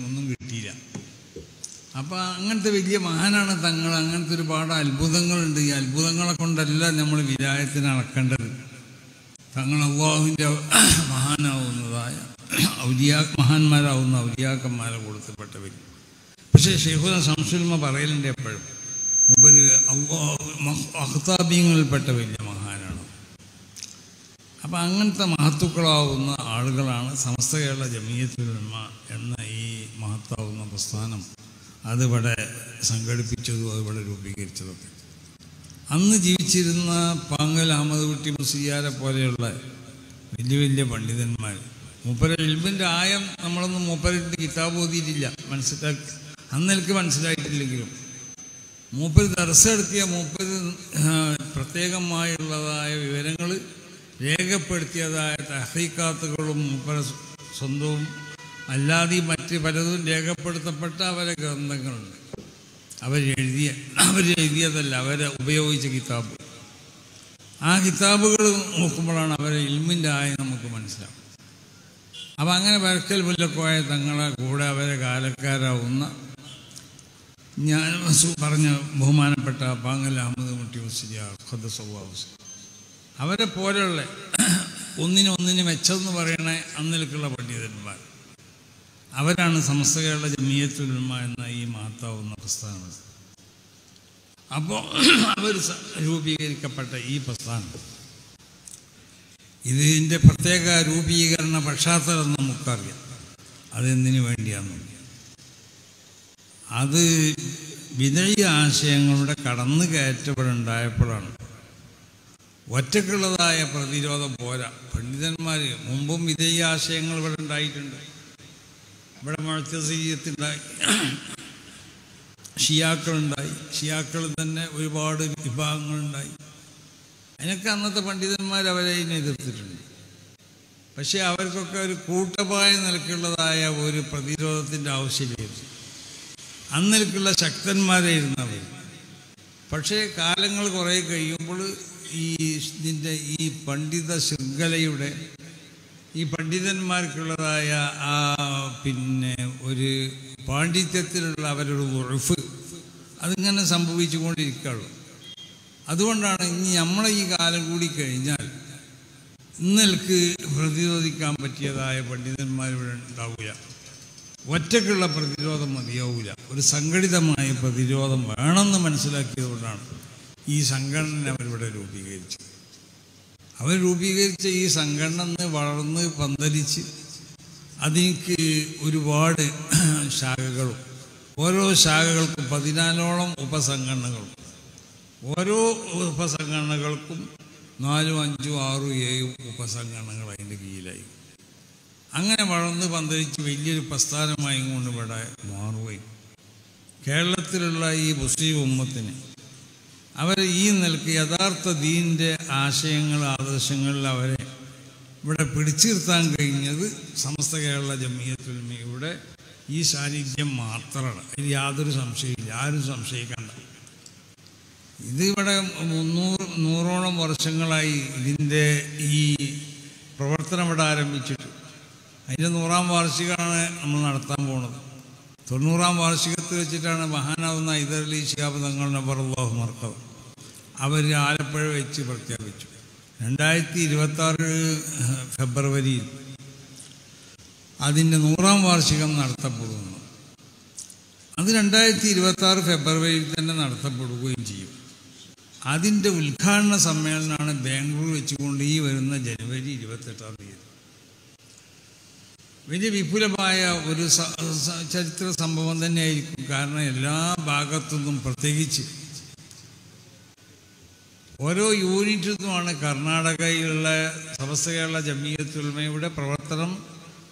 ഒന്നും കിട്ടിയില്ല. അപ്പോൾ അങ്ങനത്തെ വലിയ മഹാനാണ് തങ്ങൾ. അങ്ങനത്തെ ഒരുപാട് അത്ഭുതങ്ങളുണ്ട്. ഈ അത്ഭുതങ്ങളെ കൊണ്ടല്ല നമ്മൾ വിലായത്തിന് അളക്കേണ്ടത്. തങ്ങൾ അല്ലാഹുവിൻ്റെ മഹാനാവുന്നതായ മഹാന്മാരാവുന്ന ഔലിയാക്കന്മാരെ കൊടുത്തപ്പെട്ടവർ. പക്ഷേ ശൈഖുന ശംസുൽ പറയലുണ്ട് എപ്പോഴും, മുമ്പ് അഖ്താബീങ്ങളിൽപ്പെട്ട വലിയ മഹാനാണ്. അപ്പം അങ്ങനത്തെ മഹത്തുക്കളാവുന്ന ആളുകളാണ് സമസ്ത കേരള ജമിയത്തുൽ ഉലമ എന്ന ഈ മഹത്താവുന്ന പ്രസ്ഥാനം അതിവിടെ സംഘടിപ്പിച്ചതും അതിവിടെ രൂപീകരിച്ചതൊക്കെ. അന്ന് ജീവിച്ചിരുന്ന പാങ്ങൽ അഹമ്മദ് കുട്ടി മുസ്ലിയാരെ പോലെയുള്ള വലിയ വലിയ പണ്ഡിതന്മാർ, മൂപ്പര ഇൽമിൻ്റെ ആയം നമ്മളൊന്നും മൂപ്പരുടെ കിതാബ് ഓതിയിട്ടില്ല, അന്നെനിക്ക് മനസ്സിലായിട്ടില്ലെങ്കിലും മൂപ്പര് ദർസ് നടത്തിയ മൂപ്പര് പ്രത്യേകമായുള്ളതായ വിവരങ്ങൾ രേഖപ്പെടുത്തിയതായ തഹ്ഖീഖാത്തുകളും മൂപ്പര സ്വന്തവും അല്ലാതെ മറ്റ് പലതും രേഖപ്പെടുത്തപ്പെട്ട അവരെ ഗ്രന്ഥങ്ങളുണ്ട്. അവരെഴുതിയതല്ല, അവരെ ഉപയോഗിച്ച കിതാബ്. ആ കിതാബുകൾ നോക്കുമ്പോഴാണ് അവരെ ഇൽമിൻ്റെ ആയി നമുക്ക് മനസ്സിലാവും. അപ്പം അങ്ങനെ വരക്കൽ മുല്ലക്കോയ തങ്ങളെ കൂടെ അവരെ കാലക്കാരാവുന്ന ഞാൻ പറഞ്ഞ ബഹുമാനപ്പെട്ട പാങ്ങൽ അഹമ്മദ് കുട്ടി മുസ്ലിയാർ ഖദ്ദസല്ലാഹു അവരെ പോലെയുള്ള ഒന്നിനൊന്നിന് മെച്ചമെന്ന് പറയണ അന്നിലേക്കുള്ള പണ്ഡിതന്മാർ, അവരാണ് സമസ്ത കേരള ജമിയത്തുൽ ഉലമ എന്ന ഈ മഹത്താവുന്ന പ്രസ്ഥാനം. അപ്പോൾ അവർ രൂപീകരിക്കപ്പെട്ട ഈ പ്രസ്ഥാനം, ഇതിൻ്റെ പ്രത്യേക രൂപീകരണ പശ്ചാത്തലം നമുക്കറിയാം. അതെന്തിനു വേണ്ടിയാണെന്ന്. അത് വിദഗ്ധ ആശയങ്ങളുടെ കടന്നു കയറ്റപ്പെടുണ്ടായപ്പോഴാണ്. ഒറ്റക്കുള്ളതായ പ്രതിരോധം പോരാ. പണ്ഡിതന്മാർ മുമ്പും വിദഗ്ധ ആശയങ്ങൾ ഇവിടെ ഉണ്ടായിട്ടുണ്ട്. ഇവിടെ മുഅ്തസിലിയ്യത്തുണ്ടായി, ഷിയാക്കളുണ്ടായി, ഷിയാക്കളിൽ തന്നെ ഒരുപാട് വിഭാഗങ്ങളുണ്ടായി. അതിനൊക്കെ അന്നത്തെ പണ്ഡിതന്മാർ അവരെ എതിർത്തിട്ടുണ്ട്. പക്ഷേ അവർക്കൊക്കെ ഒരു കൂട്ടമായ നിലക്കുള്ളതായ ഒരു പ്രതിരോധത്തിൻ്റെ ആവശ്യമില്ലായിരുന്നു. അന്നിലേക്കുള്ള ശക്തന്മാരായിരുന്നവർ. പക്ഷേ കാലങ്ങൾ കുറേ കഴിയുമ്പോൾ ഇതിൻ്റെ ഈ പണ്ഡിത ശൃംഖലയുടെ ഈ പണ്ഡിതന്മാർക്കുള്ളതായ ആ ഒരു പാണ്ഡിത്യത്തിലുള്ള അവരുടെ ഉറഫ് അതിങ്ങനെ സംഭവിച്ചു കൊണ്ടിരിക്കുകയുള്ളൂ. അതുകൊണ്ടാണ് ഇനി നമ്മളെ ഈ കാലം കൂടി കഴിഞ്ഞാൽ ഇന്നലേക്ക് പ്രതിരോധിക്കാൻ പറ്റിയതായ പണ്ഡിതന്മാരിവിടെ ഉണ്ടാവില്ല. ഒറ്റക്കുള്ള പ്രതിരോധം മതിയാവില്ല. ഒരു സംഘടിതമായ പ്രതിരോധം വേണമെന്ന് മനസ്സിലാക്കിയതുകൊണ്ടാണ് ഈ സംഘടന അവരിവിടെ രൂപീകരിച്ചത്. അവർ രൂപീകരിച്ച ഈ സംഘടന വളർന്ന് പന്തലിച്ച് അതിക്ക് ഒരുപാട് ശാഖകളും, ഓരോ ശാഖകൾക്കും 14ഓളം ഉപസംഘടനകളും, ഓരോ ഉപസംഘടനകൾക്കും 4, 5, 6, 7 ഉപസംഘടനകൾ അതിൻ്റെ കീഴിലായി. അങ്ങനെ വളർന്ന് പന്തലിച്ച് വലിയൊരു പ്രസ്ഥാനമായി കൊണ്ട് ഇവിടെ മാറുകയും കേരളത്തിലുള്ള ഈ മുസ്ലിം ഉമ്മത്തിന് അവർ ഈ നിലക്ക് യഥാർത്ഥ ദീനിൻ്റെ ആശയങ്ങൾ, ആദർശങ്ങളിൽ അവരെ ഇവിടെ പിടിച്ചു നിർത്താൻ കഴിഞ്ഞത് സമസ്ത കേരള ജംഇയ്യത്തുൽ ഉലമയുടെ ഈ സാന്നിധ്യം മാത്രമാണ്. അതിൽ യാതൊരു സംശയമില്ല, ആരും സംശയിക്കണ്ട. ഇതിവിടെ 100ഓളം വർഷങ്ങളായി ഇതിൻ്റെ ഈ പ്രവർത്തനം ഇവിടെ ആരംഭിച്ചിട്ട്. അതിൻ്റെ 100ാം വാർഷികമാണ് നമ്മൾ നടത്താൻ പോകുന്നത്. 90ാം വാർഷികത്തിൽ വെച്ചിട്ടാണ് മഹാനാവുന്ന ഹൈദർ അലി ശിഹാബ് തങ്ങൾ നബറല്ലാഹു മർക്കദ അവർ ആലപ്പുഴ വെച്ച് പ്രഖ്യാപിച്ചു. 2026 ഫെബ്രുവരിയിൽ അതിൻ്റെ 100ാം വാർഷികം നടത്തപ്പെടുന്നു. അത് 2026 ഫെബ്രുവരിയിൽ തന്നെ നടത്തപ്പെടുകയും ചെയ്യും. അതിൻ്റെ ഉദ്ഘാടന സമ്മേളനമാണ് ബാംഗ്ലൂർ വെച്ചുകൊണ്ട് ഈ വരുന്ന ജനുവരി 28ാം തീയതി. വലിയ വിപുലമായ ഒരു ചരിത്ര സംഭവം തന്നെയായിരിക്കും. കാരണം എല്ലാ ഭാഗത്തുനിന്നും, പ്രത്യേകിച്ച് ഓരോ യൂണിറ്റിൽ നിന്നുമാണ് കർണാടകയിലുള്ള സമസ്ത കേരള ജംഇയ്യത്തുൽ ഉലമയുടെ പ്രവർത്തനം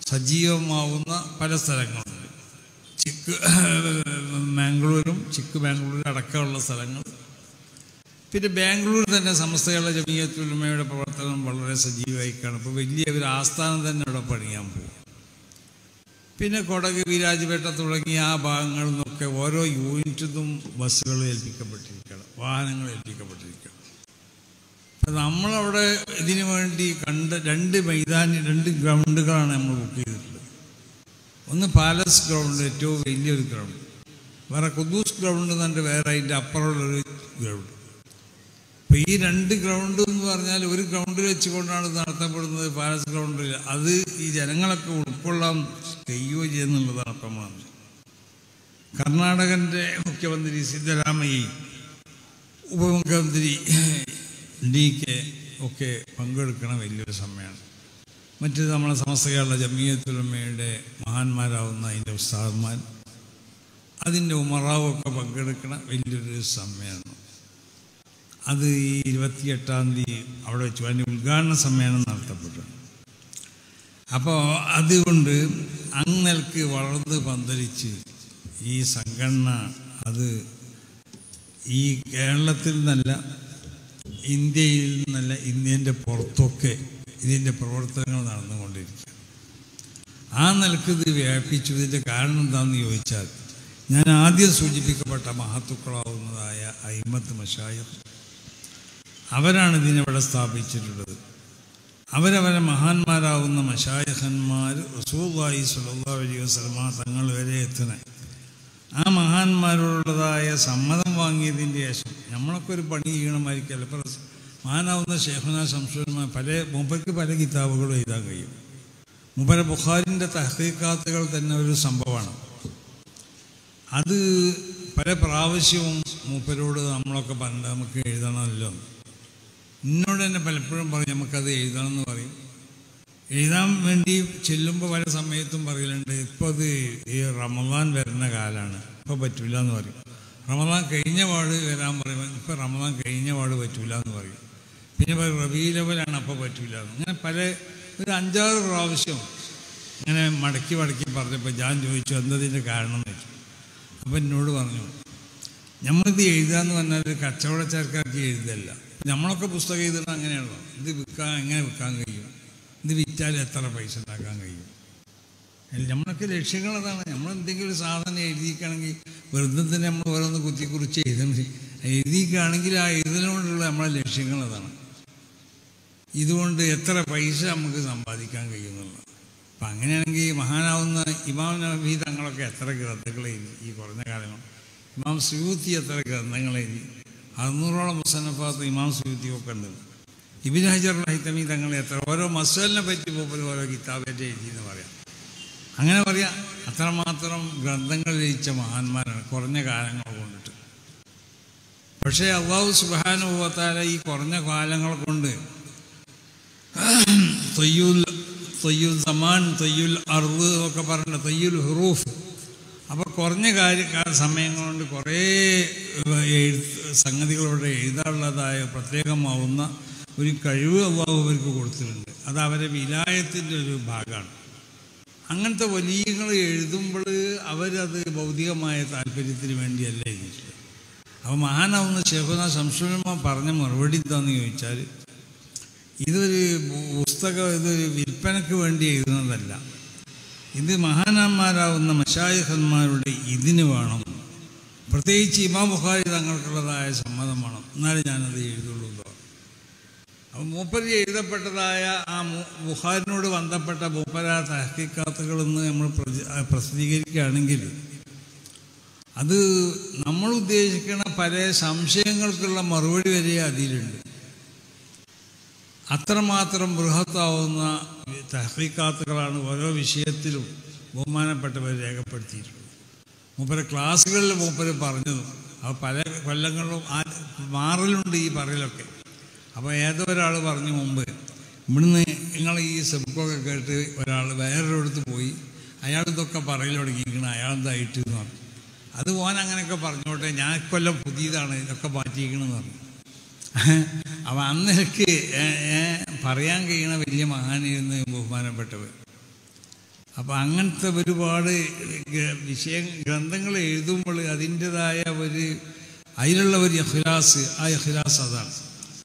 സജീവമാവുന്ന പല സ്ഥലങ്ങളുണ്ട്. ബാംഗ്ലൂരും ബാംഗ്ലൂരും അടക്കമുള്ള സ്ഥലങ്ങൾ. പിന്നെ ബാംഗ്ലൂർ തന്നെ സമസ്ത കേരള ജംഇയ്യത്തുൽ ഉലമയുടെ പ്രവർത്തനം വളരെ സജീവമായി കാണും. ഇപ്പോൾ വലിയ ഒരു ആസ്ഥാനം തന്നെ ഇവിടെ പണിയാൻ പോകും. പിന്നെ കൊടക്, വിരാജ്പേട്ട തുടങ്ങിയ ആ ഭാഗങ്ങളിൽ നിന്നൊക്കെ ഓരോ യൂണിറ്റിൽ നിന്നും ബസ്സുകൾ ഏൽപ്പിക്കപ്പെട്ടിരിക്കണം, വാഹനങ്ങൾ ഏൽപ്പിക്കപ്പെട്ടിരിക്കണം. അപ്പം നമ്മളവിടെ ഇതിനു വേണ്ടി കണ്ട 2 ഗ്രൗണ്ടുകളാണ് നമ്മൾ ബുക്ക് ചെയ്തിട്ടുള്ളത്. ഒന്ന് പാലസ് ഗ്രൗണ്ട്, ഏറ്റവും വലിയൊരു ഗ്രൗണ്ട്. വേറെ ഖുദ്ദൂസ് ഗ്രൗണ്ട് എന്നുണ്ട്, വേറെ അതിൻ്റെ അപ്പുറമുള്ളൊരു ഗ്രൗണ്ട്. അപ്പോൾ ഈ 2 ഗ്രൗണ്ട് എന്ന് പറഞ്ഞാൽ ഒരു ഗ്രൗണ്ടിൽ വെച്ചുകൊണ്ടാണ് ഇത് നടത്തപ്പെടുന്നത്. പാലസ് ഗ്രൗണ്ടിൽ അത് ഈ ജനങ്ങളൊക്കെ ഉൾക്കൊള്ളാൻ കഴിയുകയോ ചെയ്യുന്നുള്ളതാണ്. അപ്പം കർണാടകൻ്റെ മുഖ്യമന്ത്രി സിദ്ധരാമയ്യ, ഉപമുഖ്യമന്ത്രി DK ഒക്കെ പങ്കെടുക്കണ വലിയൊരു സമ്മേളനം. മറ്റേത് നമ്മളെ സമസ്ത കേരള ജംഇയ്യത്തുൽ ഉലമയുടെ മഹാന്മാരാവുന്ന അതിൻ്റെ ഉസ്താദന്മാർ, അതിൻ്റെ ഉമറാവൊക്കെ പങ്കെടുക്കണ വലിയൊരു സമ്മേളനം. അത് ഈ 28ാം തീയതി അവിടെ വെച്ചു അതിൻ്റെ ഉദ്ഘാടന സമ്മേളനം നടത്തപ്പെട്ടു. അപ്പോൾ അതുകൊണ്ട് അങ്ങനെക്ക് വളർന്ന് പന്തലിച്ച് ഈ സംഘടന അത് ഈ കേരളത്തിൽ നിന്നല്ല, ഇന്ത്യയിൽ നിന്നല്ല, ഇന്ത്യൻ്റെ പുറത്തൊക്കെ ഇതിൻ്റെ പ്രവർത്തനങ്ങൾ നടന്നുകൊണ്ടിരിക്കുക. ആ നിലക്ക് ഇത് വ്യാപിച്ചു. ഇതിൻ്റെ കാരണം എന്താണെന്ന് ചോദിച്ചാൽ, ഞാൻ ആദ്യം സൂചിപ്പിക്കപ്പെട്ട മഹത്തുക്കളാവുന്നതായ അയിമ്മത്ത് മശായിഖ് അവരാണ് ഇതിനിവിടെ സ്ഥാപിച്ചിട്ടുള്ളത്. അവരവരെ മഹാന്മാരാവുന്ന മശായിഖന്മാർ റസൂലുള്ളാഹി സ്വല്ലല്ലാഹു അലൈഹി വസല്ലമ തങ്ങൾ വരെ എത്തണ ആ മഹാന്മാരോടുള്ളതായ സമ്മതം വാങ്ങിയതിൻ്റെ ശേഷം നമ്മളൊക്കെ ഒരു പണി ചെയ്യണമായിരിക്കല്ല. ഇപ്പോൾ മഹാനാവുന്ന ശൈഖുനാ ശംസുൽ മൂപ്പർക്ക് പല കിതാബുകളും എഴുതാൻ കഴിയും. മൂപ്പരെ ബുഖാരിൻ്റെ തഹ്ഖീഖാത്തുകൾ തന്നെ ഒരു സംഭവമാണ്. അത് പല പ്രാവശ്യവും മൂപ്പരോട് നമ്മളൊക്കെ പറഞ്ഞിട്ട് നമുക്ക് എഴുതണമല്ലോ. എന്നോട് തന്നെ പലപ്പോഴും പറയും നമുക്കത് എഴുതണമെന്ന് പറയും. എഴുതാൻ വേണ്ടി ചെല്ലുമ്പോൾ പല സമയത്തും പറയലുണ്ട്, ഇപ്പോൾ അത് ഈ റമദാൻ വരുന്ന കാലമാണ്, ഇപ്പോൾ പറ്റില്ല എന്ന് പറയും. റമദാൻ കഴിഞ്ഞ പാട് വരാൻ പറയുമ്പോൾ ഇപ്പോൾ റമദാൻ കഴിഞ്ഞ പാട് പറ്റില്ല എന്ന് പറയും. പിന്നെ റബീഉൽ അവ്വലാണ്, അപ്പോൾ പറ്റില്ല എന്ന്. അങ്ങനെ ഒരു 5-6 പ്രാവശ്യം ഇങ്ങനെ മടക്കി പറഞ്ഞപ്പോൾ ഞാൻ ചോദിച്ചു എന്തതിൻ്റെ കാരണം എന്ന് വെച്ചു. അപ്പം എന്നോട് പറഞ്ഞു, നമ്മളിത് എഴുതാന്ന് പറഞ്ഞാൽ ഒരു കച്ചവടക്കാർക്ക് എഴുതല്ല. നമ്മളൊക്കെ പുസ്തകം എഴുതണം അങ്ങനെയാണല്ലോ. ഇത് എങ്ങനെ വിൽക്കാൻ കഴിയും, ഇത് വിറ്റാൽ എത്ര പൈസ ഉണ്ടാക്കാൻ കഴിയും. നമ്മളൊക്കെ ലക്ഷ്യങ്ങളതാണ്. നമ്മളെന്തെങ്കിലും ഒരു സാധനം എഴുതിക്കുകയാണെങ്കിൽ വെറുതെ തന്നെ നമ്മൾ ഓരോന്ന് കുറിച്ച് എഴുതിക്കുകയാണെങ്കിൽ ആ എഴുതലുകൊണ്ടുള്ള നമ്മളെ ലക്ഷ്യങ്ങൾ അതാണ്. ഇതുകൊണ്ട് എത്ര പൈസ നമുക്ക് സമ്പാദിക്കാൻ കഴിയുന്നുള്ളത്. അപ്പം അങ്ങനെയാണെങ്കിൽ മഹാനാവുന്ന ഇമാം നബവി തങ്ങളൊക്കെ എത്ര ഗ്രന്ഥങ്ങൾ എഴുതി ഈ കുറഞ്ഞ കാലങ്ങൾ. ഇമാം സുയൂത്തി എത്ര ഗ്രന്ഥങ്ങൾ എഴുതി, 600ഓളം മുസന്നഫാത്ത് ഇമാം സുയൂത്തിയൊക്കെ ഉണ്ട്. ഇബ്നു ഹജർ ഹൈതമി തങ്ങൾ എത്ര ഓരോ മസ്അലിനെ പറ്റി പോലും ഓരോ കിതാബേറ്റ് എഴുതി എന്ന് പറയാം. അങ്ങനെ പറയാം, അത്രമാത്രം ഗ്രന്ഥങ്ങൾ രചിച്ച മഹാന്മാരാണ് കുറഞ്ഞ കാലങ്ങൾ കൊണ്ടിട്ട്. പക്ഷേ അല്ലാഹു സുബ്ഹാനഹു വ തആല ഈ കുറഞ്ഞ കാലങ്ങൾ കൊണ്ട് തയ്യുൽ സമാൻ, തയ്യുൽ അർദ് എന്നൊക്കെ പറഞ്ഞ തയ്യുൽ ഹുറൂഫ്. അപ്പോൾ കുറഞ്ഞ സമയം കൊണ്ട് കുറേ സംഗതികളോടെ എഴുതാനുള്ളതായ പ്രത്യേകമാവുന്ന ഒരു കഴിവ് അല്ലാഹു അവർക്ക് കൊടുത്തിട്ടുണ്ട്. അത് അവരെ വിലായത്തിൻ്റെ ഒരു ഭാഗമാണ്. അങ്ങനത്തെ വലിയങ്ങൾ എഴുതുമ്പോൾ അവരത് ഭൗതികമായ താല്പര്യത്തിന് വേണ്ടിയല്ല എഴുതിയിട്ടുള്ളത്. അപ്പോൾ മഹാനാവുന്ന ശൈഖുനാ ശംസുലുലമ പറഞ്ഞ മറുപടി എന്താണെന്ന് ചോദിച്ചാൽ, ഇതൊരു പുസ്തകം, ഇതൊരു വിൽപ്പനയ്ക്ക് വേണ്ടി എഴുതുന്നതല്ല. ഇത് മഹാന്മാരാവുന്ന മശായിഖന്മാരുടെ ഇതിന് വേണം, പ്രത്യേകിച്ച് ഇമാം ബുഖാരി തങ്ങൾക്കുള്ളതായ സമ്മതം വേണം, എന്നാലും ഞാനത് എഴുതുള്ളൂ. അപ്പോൾ മൂപ്പര് എഴുതപ്പെട്ടതായ ആ ബുഖാരിനോട് ബന്ധപ്പെട്ട മൂപ്പര തഹ്ഖീഖാത്തുകളെന്ന് നമ്മൾ പ്രസിദ്ധീകരിക്കുകയാണെങ്കിൽ അത് നമ്മൾ ഉദ്ദേശിക്കുന്ന പല സംശയങ്ങൾക്കുള്ള മറുപടി വരെ അതിലുണ്ട്. അത്രമാത്രം ബൃഹത്താവുന്ന തഹ്ഖീഖാത്തുകളാണ് ഓരോ വിഷയത്തിലും ബഹുമാനപ്പെട്ടവർ രേഖപ്പെടുത്തിയിട്ടുള്ളത്. മൂപ്പരെ ക്ലാസ്സുകളിൽ മൂപ്പര് പറഞ്ഞതും അത് പല കൊല്ലങ്ങളിലും മാറലുണ്ട് ഈ പറയലൊക്കെ. അപ്പോൾ ഏതോ ഒരാൾ പറഞ്ഞു മുമ്പ്, ഇവിടുന്ന് നിങ്ങൾ ഈ സെബുക്കൊക്കെ കേട്ട് ഒരാൾ വേറൊരിടത്ത് പോയി അയാൾ ഇതൊക്കെ പറയൽ തുടങ്ങിയിരിക്കണം, അയാളെന്തായിട്ട് എന്ന് പറഞ്ഞു. അത് പോകാൻ അങ്ങനെയൊക്കെ പറഞ്ഞോട്ടെ, ഞാൻ കൊല്ലം പുതിയതാണ് ഇതൊക്കെ മാറ്റിയിരിക്കണമെന്ന് പറഞ്ഞു. അപ്പം അന്നെനിക്ക് പറയാൻ കഴിയണ വലിയ മഹാനായിരുന്നു ബഹുമാനപ്പെട്ടവർ. അപ്പം അങ്ങനത്തെ ഒരുപാട് ഗ്രന്ഥങ്ങൾ എഴുതുമ്പോൾ അതിൻ്റെതായ അതിലുള്ള ഒരു ഇഖ്ലാസ്, ആ ഇഖ്ലാസ് അതാണ്.